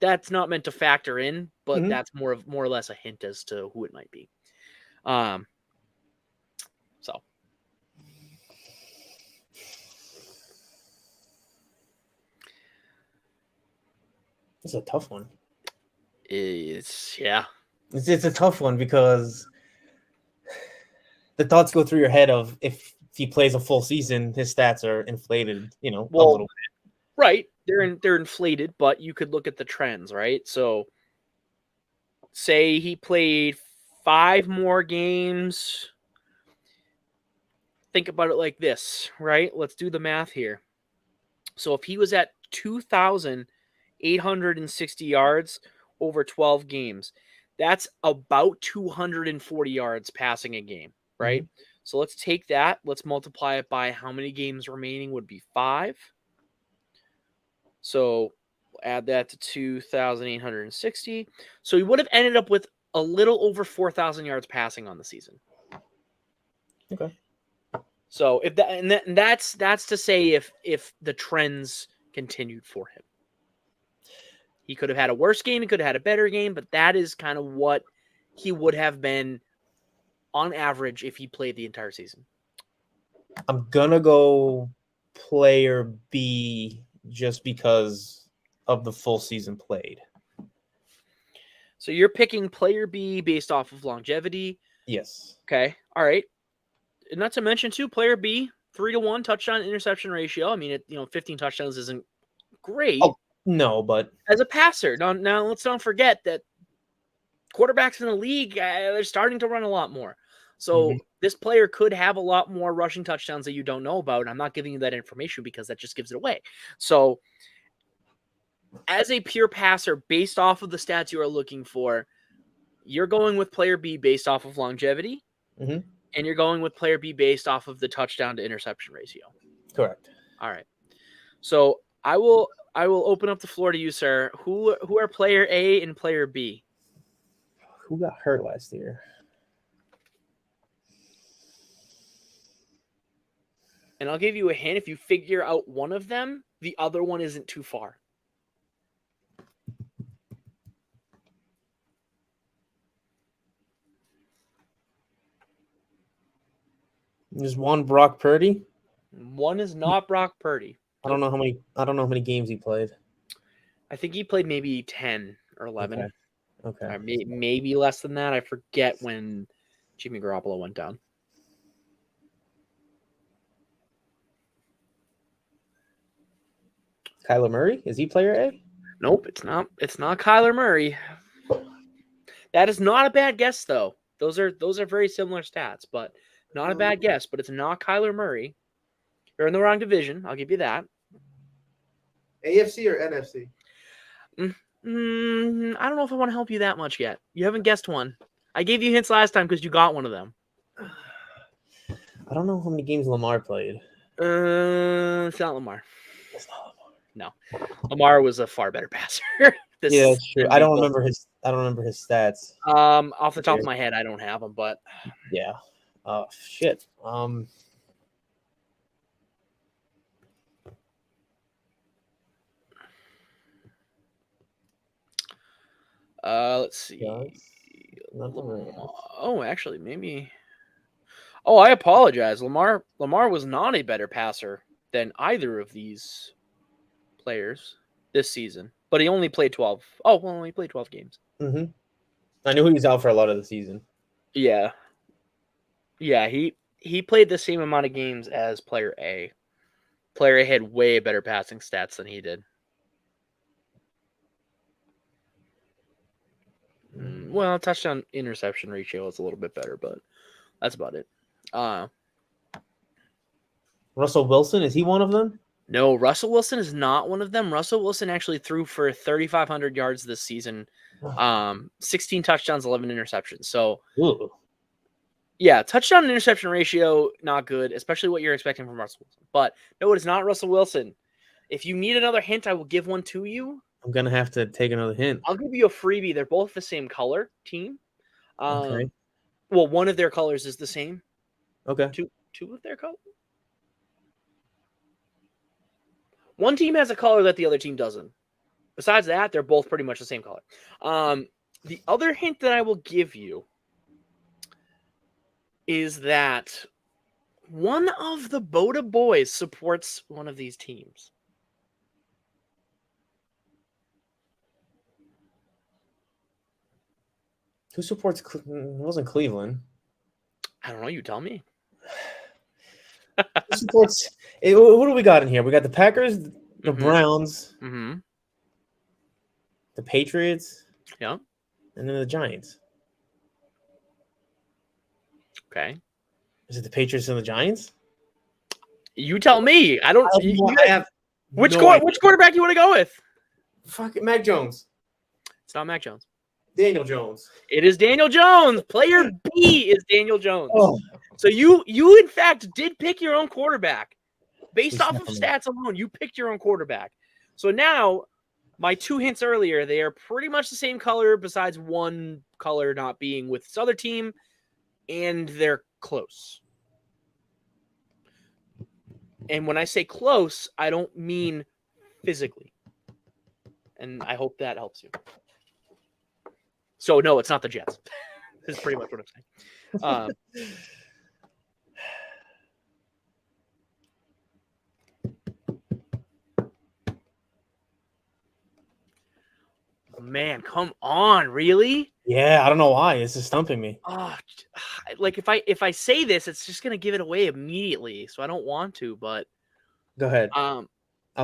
meant to factor in, but Mhm. that's more or less a hint as to who it might be. So It's a tough one. it's It's a tough one because the thoughts go through your head of if he plays a full season, his stats are inflated, a little bit. Right. They're inflated, but you could look at the trends, right? So say he played 5 more games. Think about it like this, right? Let's do the math here. So if he was at 2,860 yards over 12 games, that's about 240 yards passing a game, right? Mm-hmm. So let's take that. Let's multiply it by how many games remaining would be 5. So add that to 2,860. So he would have ended up with a little over 4,000 yards passing on the season. Okay. So if that's to say if the trends continued for him. He could have had a worse game, he could have had a better game, but that is kind of what he would have been on average if he played the entire season. I'm gonna go player B just because of the full season played. So you're picking player B based off of longevity. Yes. Okay. All right. And not to mention too, player B, 3-1 touchdown interception ratio. I mean, 15 touchdowns isn't great. Oh, no, but as a passer. Now let's not forget that quarterbacks in the league, they're starting to run a lot more. So this player could have a lot more rushing touchdowns that you don't know about. And I'm not giving you that information because that just gives it away. So as a pure passer, based off of the stats you are looking for, you're going with player B based off of longevity, and you're going with player B based off of the touchdown to interception ratio. Correct. All right. So I will open up the floor to you, sir. Who are player A and player B? Who got hurt last year? And I'll give you a hint. If you figure out one of them, the other one isn't too far. There's one Brock Purdy. One is not Brock Purdy. I don't know how many games he played. I think he played maybe 10 or 11. Okay. Or maybe less than that. I forget when Jimmy Garoppolo went down. Kyler Murray? Is he player A? Nope, it's not. It's not Kyler Murray. That is not a bad guess, though. Those are very similar stats, but not a bad guess. But it's not Kyler Murray. You're in the wrong division. I'll give you that. AFC or NFC? I don't know if I want to help you that much yet. You haven't guessed one. I gave you hints last time because you got one of them. I don't know how many games Lamar played. It's not Lamar. It's not Lamar. No, Lamar was a far better passer. Yeah, that's true. I don't remember his stats. Off the top of my head, I don't have them, but yeah. Oh shit. Let's see. Yes. Oh, actually, maybe. Oh, I apologize. Lamar was not a better passer than either of these players this season, but he only played 12. Oh, well, he played 12 games. Mm-hmm. I knew he was out for a lot of the season. Yeah. Yeah, he played the same amount of games as player A. Player A had way better passing stats than he did. Well, touchdown interception ratio is a little bit better, but that's about it. Russell Wilson, is he one of them? No, Russell Wilson is not one of them. Russell Wilson actually threw for 3,500 yards this season, 16 touchdowns, 11 interceptions. So, Ooh. yeah, touchdown interception ratio, not good, especially what you're expecting from Russell Wilson. But no, it is not Russell Wilson. If you need another hint, I will give one to you. I'm gonna have to take another hint. I'll give you a freebie. They're both the same color team. Okay. Well, one of their colors is the same. Okay. Two of their colors. One team has a color that the other team doesn't. Besides that, they're both pretty much the same color. The other hint that I will give you is that one of the BOTA boys supports one of these teams. Who supports? It wasn't Cleveland. I don't know. You tell me. Who supports? What do we got in here? We got the Packers, the Browns, the Patriots, Yeah. and then the Giants. Okay. Is it the Patriots and the Giants? You tell me. I don't. I have which quarterback you want to go with? Fuck it, Mac Jones. It's not Mac Jones. Daniel Jones. It is Daniel Jones. Player B is Daniel Jones. Oh. So you in fact did pick your own quarterback. Based off of definitely. stats alone, you picked your own quarterback. So now, my two hints earlier, they are pretty much the same color besides one color not being with this other team, and they're close. And when I say close, I don't mean physically. And I hope that helps you. So, no, it's not the Jets. This is pretty much what I'm saying. Man, come on, really? Yeah, I don't know why. It's just stumping me. Like if I say this, it's just gonna give it away immediately. So I don't want to, but Go ahead. I'll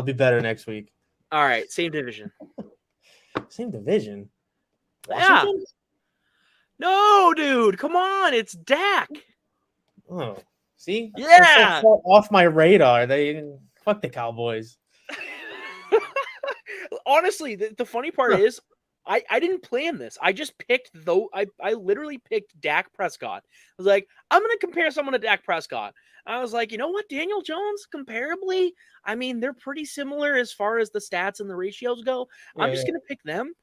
be better next week. All right, same division. Same division. Yeah. Washington? No, dude, come on, it's Dak. Oh, see? Yeah. So off my radar. Fuck the Cowboys. Honestly, the funny part is I didn't plan this. I just picked I literally picked Dak Prescott. I was like, I'm gonna compare someone to Dak Prescott. I was like, you know what, Daniel Jones, comparably, I mean, they're pretty similar as far as the stats and the ratios go. I'm just gonna pick them.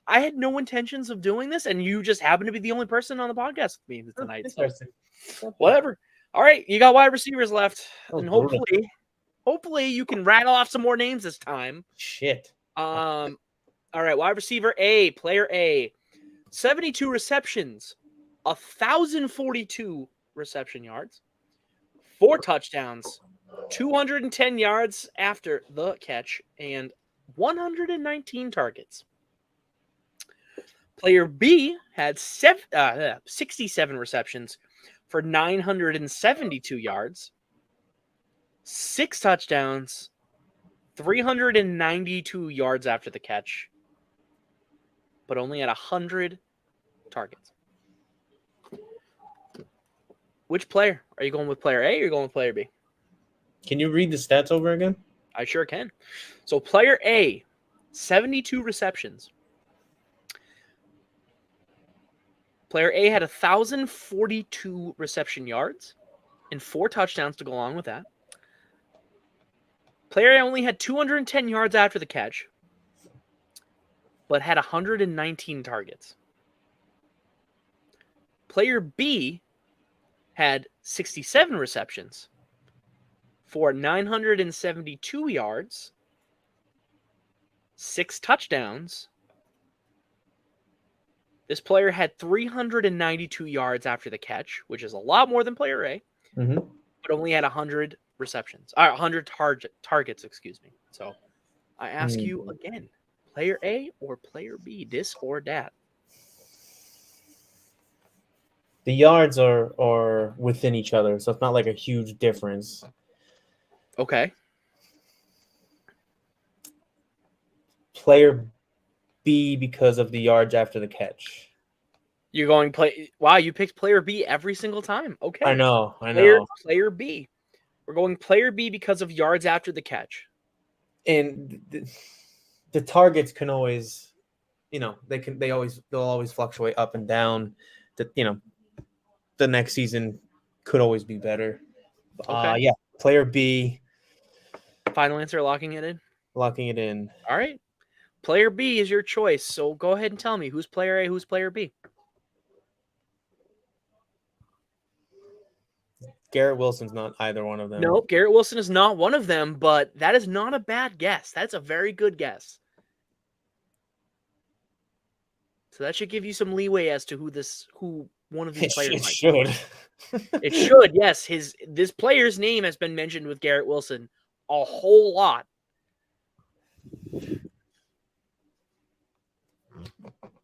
I had no intentions of doing this, and you just happen to be the only person on the podcast with me tonight. So whatever. All right, you got wide receivers left, and hopefully you can rattle off some more names this time. Shit. All right, wide receiver A, player A, 72 receptions, 1,042 reception yards, 4 touchdowns, 210 yards after the catch, and 119 targets. Player B had 67 receptions for 972 yards, 6 touchdowns, 392 yards after the catch, but only at 100 targets. Which player? Are you going with player A or are you going with player B? Can you read the stats over again? I sure can. So player A, 72 receptions. Player A had 1,042 reception yards and 4 touchdowns to go along with that. Player A only had 210 yards after the catch, but had 119 targets. Player B had 67 receptions for 972 yards, 6 touchdowns, This player had 392 yards after the catch, which is a lot more than player A, Mm-hmm. but only had 100 receptions, 100 targets, excuse me. So I ask you again, player A or player B, this or that? The yards are within each other, so it's not like a huge difference. Okay. Player B because of the yards after the catch. You're going play. Wow, you picked player B every single time. Okay. I know. Player B. We're going player B because of yards after the catch. And the targets can always, they'll always fluctuate up and down. The next season could always be better. Okay. Yeah, player B. Final answer, locking it in? Locking it in. All right. Player B is your choice. So go ahead and tell me who's player A, who's player B. Garrett Wilson's not either one of them. No, Garrett Wilson is not one of them, but that is not a bad guess. That's a very good guess. So that should give you some leeway as to who one of these players It might should. It should, yes. This player's name has been mentioned with Garrett Wilson a whole lot.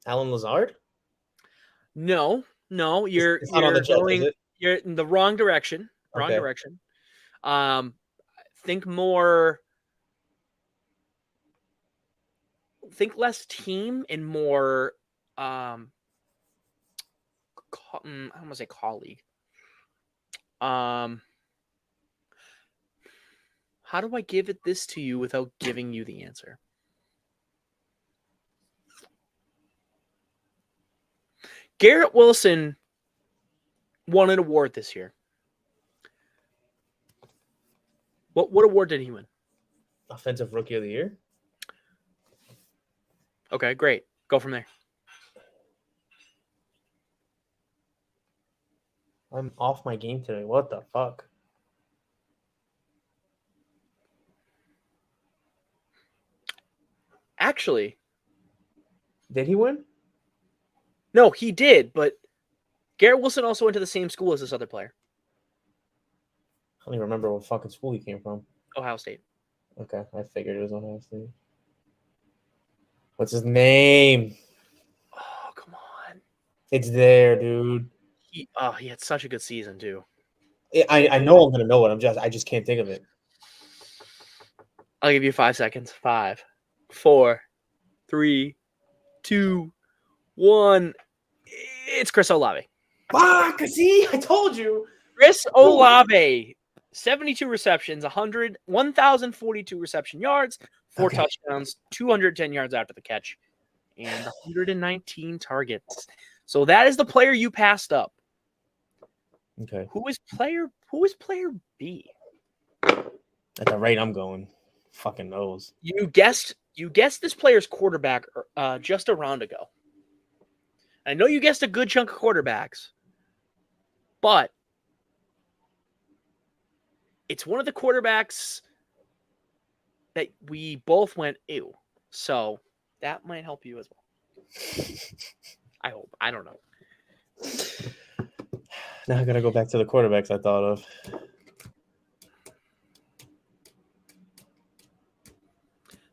Alan Lazard? No, you're It's not on the Jets, is it? You're in the wrong direction. Wrong Okay. direction. Think more. Think less team and more. I don't want to say colleague. How do I give this to you without giving you the answer? Garrett Wilson won an award this year. What award did he win? Offensive Rookie of the Year? Okay, great. Go from there. I'm off my game today. What the fuck? Actually, Did he win? no, he did, but Garrett Wilson also went to the same school as this other player, I don't even remember what fucking school he came from. Ohio State. Okay, I figured it was Ohio State. What's his name? Oh, come on. It's there, dude. He had such a good season, too. I know I'm gonna know it. I just can't think of it. I'll give you 5 seconds. 5, 4, 3, 2, 1. It's Chris Olave. Fuck! See, I told you. Chris Olave, 72 receptions, 1,042 reception yards, 4 touchdowns, 210 yards after the catch, and 119 targets. So that is the player you passed up. Okay. Who is player B? At the rate I'm going, fucking knows. You guessed this player's quarterback just a round ago. I know you guessed a good chunk of quarterbacks, but it's one of the quarterbacks that we both went ew. So that might help you as well. I hope. I don't know. Now I gotta go back to the quarterbacks I thought of.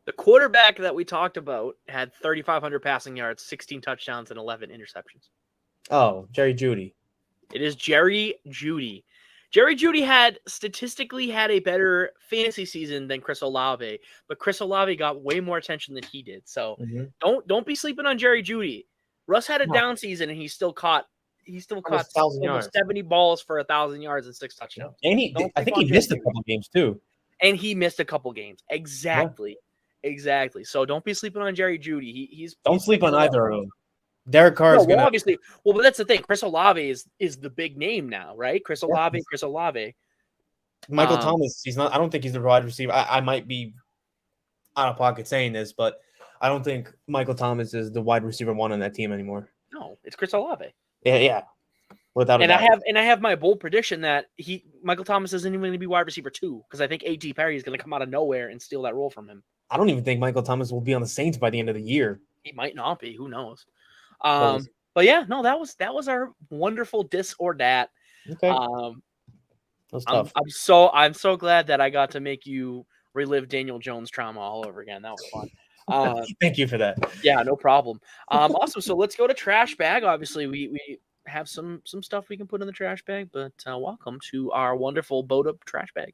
The quarterback that we talked about had 3,500 passing yards, 16 touchdowns, and 11 interceptions. Oh, Jerry Jeudy. It is Jerry Jeudy. Jerry Jeudy statistically had a better fantasy season than Chris Olave, but Chris Olave got way more attention than he did. So don't be sleeping on Jerry Jeudy. Russ had a down season and he still caught almost 70 balls for 1,000 yards and 6 touchdowns. And I think he missed a couple games too. And he missed a couple games. Exactly. Yeah. Exactly. So don't be sleeping on Jerry Jeudy. He's sleep on either of them. Derek Carr is gonna obviously. Well, but that's the thing. Chris Olave is the big name now, right? Chris Olave. Michael Thomas. He's not. I don't think he's the wide receiver. I might be out of pocket saying this, but I don't think Michael Thomas is the wide receiver one on that team anymore. No, it's Chris Olave. Yeah. Without a doubt. I have my bold prediction that Michael Thomas isn't even going to be wide receiver 2 because I think A.T. Perry is going to come out of nowhere and steal that role from him. I don't even think Michael Thomas will be on the Saints by the end of the year. He might not be. Who knows? But yeah, no, that was our wonderful dis or dat. Okay, Um, that's I'm tough. I'm so glad that I got to make you relive Daniel Jones trauma all over again. That was fun. Thank you for that. Yeah, no problem. Awesome. So let's go to trash bag. Obviously, we have some stuff we can put in the trash bag, but welcome to our wonderful BOTA trash bag.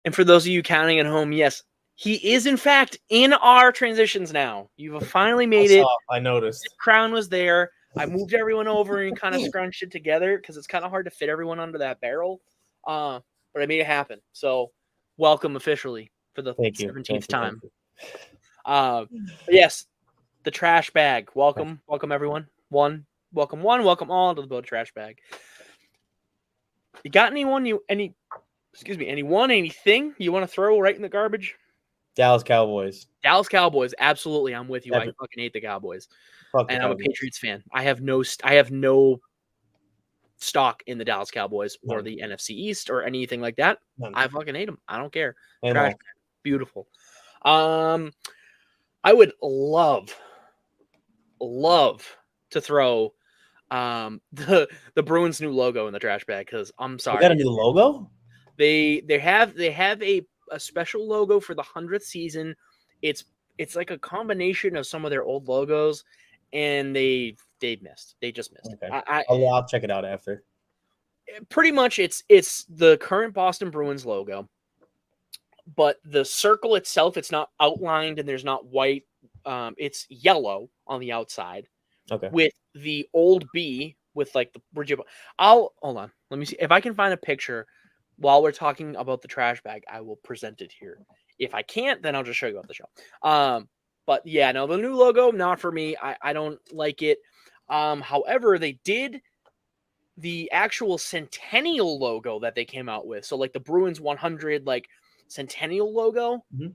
And for those of you counting at home, yes, he is in fact in our transitions now. You've finally made it. I noticed. The crown was there. I moved everyone over and kind of scrunched it together because it's kind of hard to fit everyone under that barrel. But I made it happen. So welcome officially for the Thank you. 17th Thank you. time. Yes, the trash bag. Welcome everyone. Welcome all to the BOTA trash bag. You got anything you want to throw right in the garbage? Dallas Cowboys. Dallas Cowboys, absolutely. I'm with you. I Ever. fucking hate the Cowboys. Fuck the And I'm a Cowboys. Patriots fan. I have no stock in the Dallas Cowboys or None. the NFC East or anything like that. None. I fucking hate them. I don't care. Hey, Trash Mo. bag. Beautiful. I would love to throw the Bruins new logo in the trash bag because I'm sorry. They got a new logo? They have a special logo for the 100th season. It's like a combination of some of their old logos, and they missed. They just missed. Okay. I'll check it out after. Pretty much, it's the current Boston Bruins logo, but the circle itself, it's not outlined and there's not white. It's yellow on the outside. Okay. With the old B with like the bridge. Hold on. Let me see if I can find a picture while we're talking about the trash bag. I will present it here. If I can't, then I'll just show you on the show. But yeah, no, the new logo, not for me. I don't like it. However, they did the actual Centennial logo that they came out with. So like the Bruins 100 like Centennial logo. Mhm.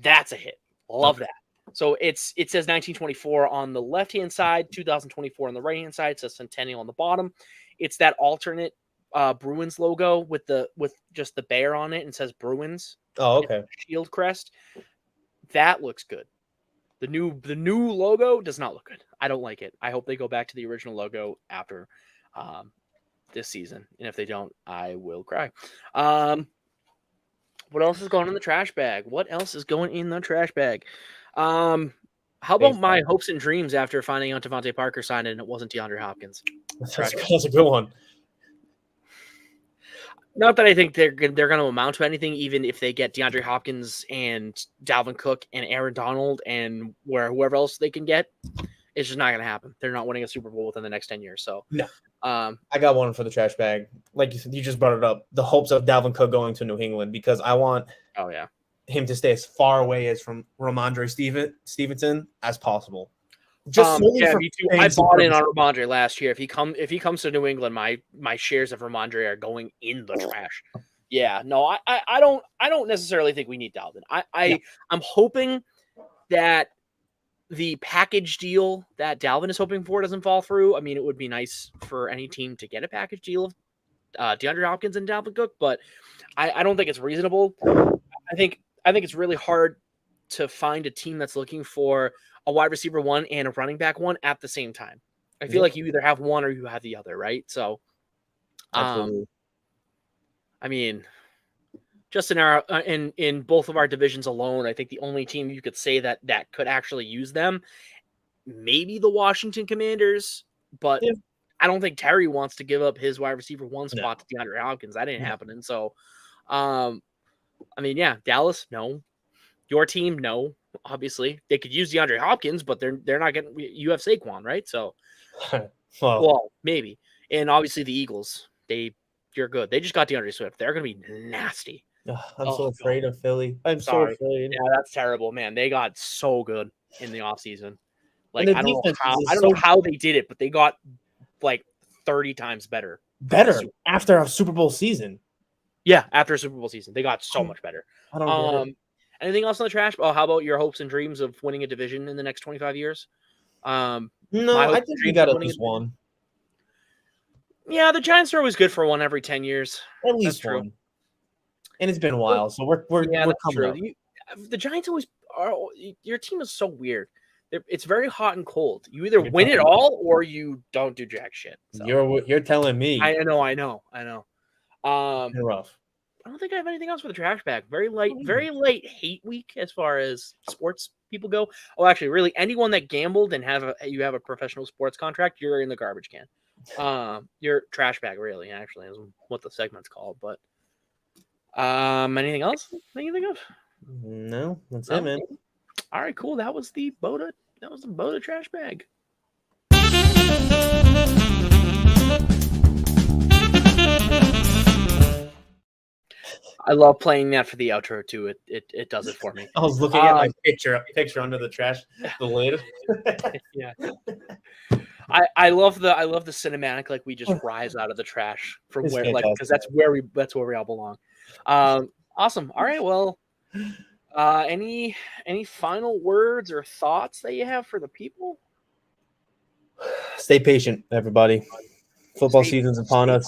That's a hit. Love that. So it says 1924 on the left-hand side, 2024 on the right-hand side. It says Centennial on the bottom. It's that alternate Bruins logo with just the bear on it and says Bruins. Oh, okay. Shield crest. That looks good. The new logo does not look good. I don't like it. I hope they go back to the original logo after this season. And if they don't, I will cry. What else is going in the trash bag? How about my hopes and dreams after finding out Devontae Parker signed and it wasn't DeAndre Hopkins? That's a good one. Not that I think they're going to amount to anything, even if they get DeAndre Hopkins and Dalvin Cook and Aaron Donald and whoever else they can get. It's just not going to happen. They're not winning a Super Bowl within the next 10 years. So no. I got one for the trash bag. Like you said, you just brought it up. The hopes of Dalvin Cook going to New England because I want him to stay as far away as from Ramondre Stevenson as possible. Just me too. I bought in on Ramondre last year. If he comes to New England, my shares of Ramondre are going in the trash. Yeah, no, I don't necessarily think we need Dalvin. I'm hoping that the package deal that Dalvin is hoping for doesn't fall through. I mean, it would be nice for any team to get a package deal of DeAndre Hopkins and Dalvin Cook, but I don't think it's reasonable. I think it's really hard to find a team that's looking for a wide receiver one and a running back one at the same time. I feel like you either have one or you have the other, right? So, I mean, just in both of our divisions alone, I think the only team you could say that could actually use them, maybe the Washington Commanders, but I don't think Terry wants to give up his wide receiver one spot to DeAndre Hopkins. That ain't happening. So, I mean, yeah, Dallas, no. Your team, no. Obviously, they could use DeAndre Hopkins, but they're not getting. You have Saquon, right? So, well, maybe. And obviously, the Eagles, you're good. They just got DeAndre Swift. They're going to be nasty. I'm so afraid of Philly. I'm Sorry. so afraid. Yeah, that's terrible, man. They got so good in the offseason. Like I don't know how they did it, but they got like 30 times better. After a Super Bowl season. Yeah, after a Super Bowl season, they got so much better. I don't get it. Anything else in the trash? Oh, how about your hopes and dreams of winning a division in the next 25 years? No, I think we got at least one. Yeah, the Giants are always good for one every 10 years. At least one. And it's been a while, so we're coming up. the Giants always are. Your team is so weird. It's very hot and cold. You either win it all or you don't do jack shit. So. You're telling me. I know. Rough. I don't think I have anything else for the trash bag. Very late hate week as far as sports people go. Oh, actually, really, anyone that gambled and you have a professional sports contract, you're in the garbage can. Your trash bag, really, actually, is what the segment's called. But anything else? Anything else? No, that's it, man. All right, cool. That was the BOTA. That was the BOTA trash bag. I love playing that for the outro too. It does it for me. I was looking at my picture under the trash, the lid. Yeah. I love the cinematic, like we just rise out of the trash from It's where fantastic. like because that's where we all belong. Awesome. All right. Well, any final words or thoughts that you have for the people? Stay patient, everybody. Football season's upon us.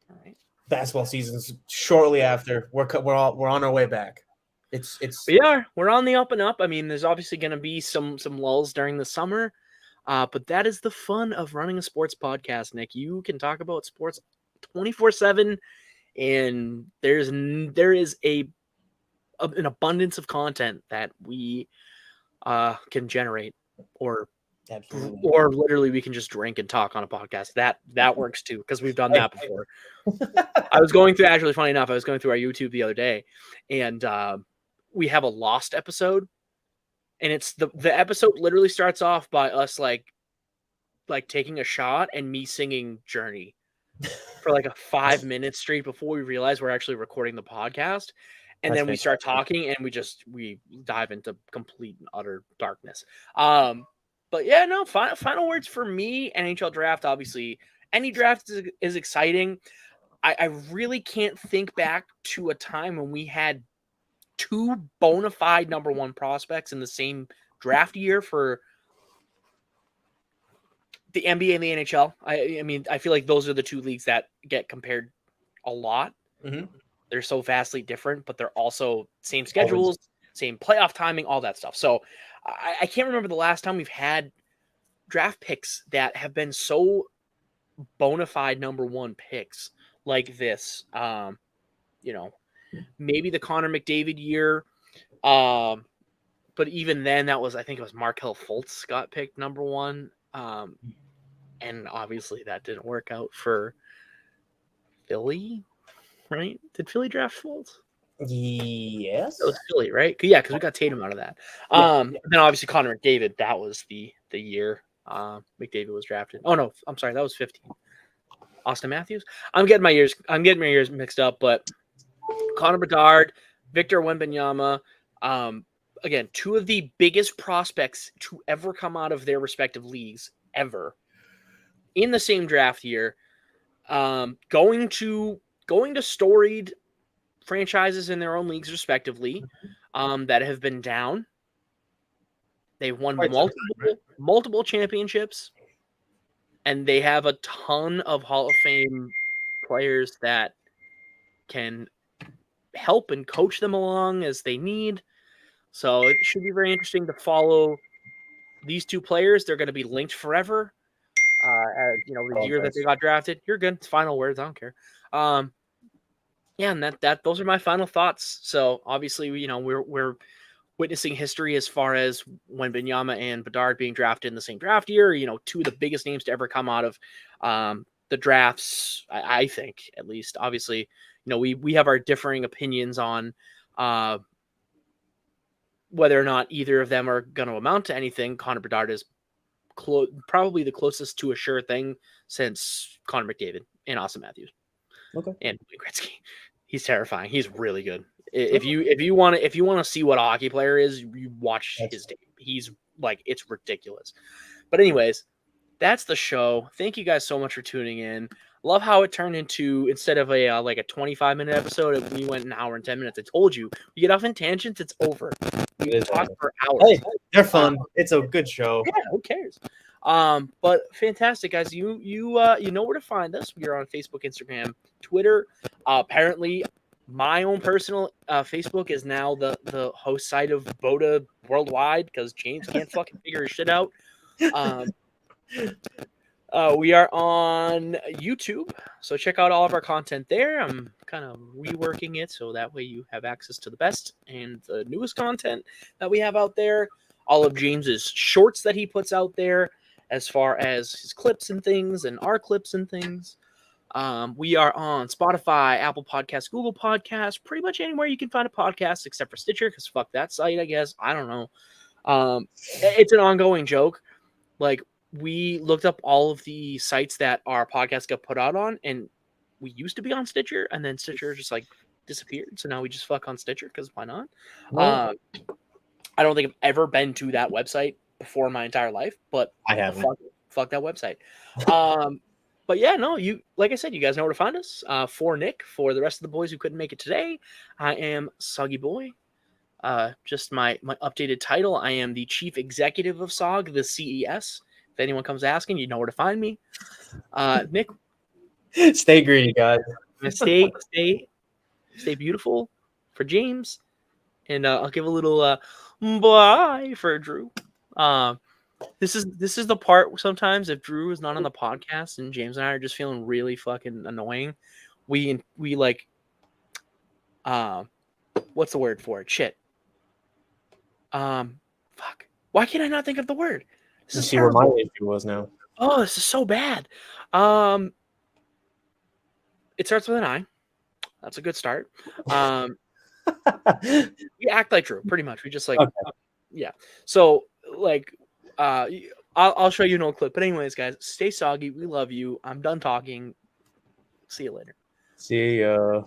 All right. Basketball season's shortly after. We're on our way back. We're on the up and up. I mean, there's obviously going to be some lulls during the summer, but that is the fun of running a sports podcast, Nick. You can talk about sports 24/7, and there is an abundance of content that we can generate, or literally we can just drink and talk on a podcast. That works too, because we've done that before. Funny enough, I was going through our YouTube the other day, and we have a Lost episode, and it's the episode literally starts off by us like taking a shot and me singing Journey for like a 5 minute straight before we realize we're actually recording the podcast. And then we start talking and we dive into complete and utter darkness. But yeah, no, final words for me. NHL draft, obviously, any draft is exciting. I really can't think back to a time when we had two bona fide number one prospects in the same draft year for the NBA and the NHL. I mean, I feel like those are the two leagues that get compared a lot. Mm-hmm. They're so vastly different, but they're also same schedules, same playoff timing, all that stuff. So I can't remember the last time we've had draft picks that have been so bona fide number one picks like this. Maybe the Connor McDavid year. But even then, I think it was Markelle Fultz got picked number one. And obviously that didn't work out for Philly, right? Did Philly draft Fultz? Yes. It was Philly, right? Yeah, because we got Tatum out of that. Then obviously Connor McDavid, that was the year McDavid was drafted. Oh no, I'm sorry, that was 15. Austin Matthews. I'm getting my years mixed up, but Connor Bedard, Victor Wembanyama, again, two of the biggest prospects to ever come out of their respective leagues ever in the same draft year, going to storied franchises in their own leagues respectively, that have been down. They've won multiple championships, and they have a ton of Hall of Fame players that can help and coach them along as they need. So it should be very interesting to follow these two players. They're going to be linked forever. The year that they got drafted. You're good. It's final words. I don't care. And those are my final thoughts. So obviously, we're witnessing history as far as Wembanyama and Bedard being drafted in the same draft year. Two of the biggest names to ever come out of the drafts. I think, at least. Obviously, we have our differing opinions on whether or not either of them are going to amount to anything. Connor Bedard is probably the closest to a sure thing since Connor McDavid and Austin Matthews. Okay. And Gretzky. He's terrifying. He's really good. If you want to see what a hockey player is, you watch his tape. He's like, it's ridiculous. But anyways, that's the show. Thank you guys so much for tuning in. Love how it turned into, instead of a 25-minute episode, we went an hour and 10 minutes. I told you, we get off in tangents, it's over. We can talk for hours. Hey, they're fun. It's a good show. Yeah, who cares? But fantastic, guys. You know where to find us. We are on Facebook, Instagram, Twitter. Apparently, My own personal Facebook is now the host site of BOTA worldwide because James can't fucking figure his shit out. We are on YouTube, so check out all of our content there. I'm kind of reworking it so that way you have access to the best and the newest content that we have out there. All of James's shorts that he puts out there, as far as his clips and things, and our clips and things. We are on Spotify, Apple Podcasts, Google Podcasts, pretty much anywhere you can find a podcast except for Stitcher, because fuck that site, I guess. I don't know. It's an ongoing joke. Like, we looked up all of the sites that our podcast got put out on, and we used to be on Stitcher, and then Stitcher just like disappeared. So now we just fuck on Stitcher because why not? Well, I don't think I've ever been to that website before in my entire life, but I haven't. Fuck that website. But yeah, no, you, like I said, you guys know where to find us. For Nick, for the rest of the boys who couldn't make it today, I am Soggy Boy. Just my updated title. I am the chief executive of SOG, the CES. If anyone comes asking, you know where to find me. Nick, Stay greedy, guys. stay beautiful for James, and I'll give a little bye for Drew. This is the part sometimes if Drew is not on the podcast and James and I are just feeling really fucking annoying, we like what's the word for it? Shit. Fuck. Why can't I not think of the word? This is See where terrible. my issue was now. Oh, this is so bad. It starts with an I. That's a good start. We act like Drew, pretty much. We just like, Okay. Yeah. So like, I'll show you an old clip. But anyways, guys, stay soggy. We love you. I'm done talking. See you later. See ya.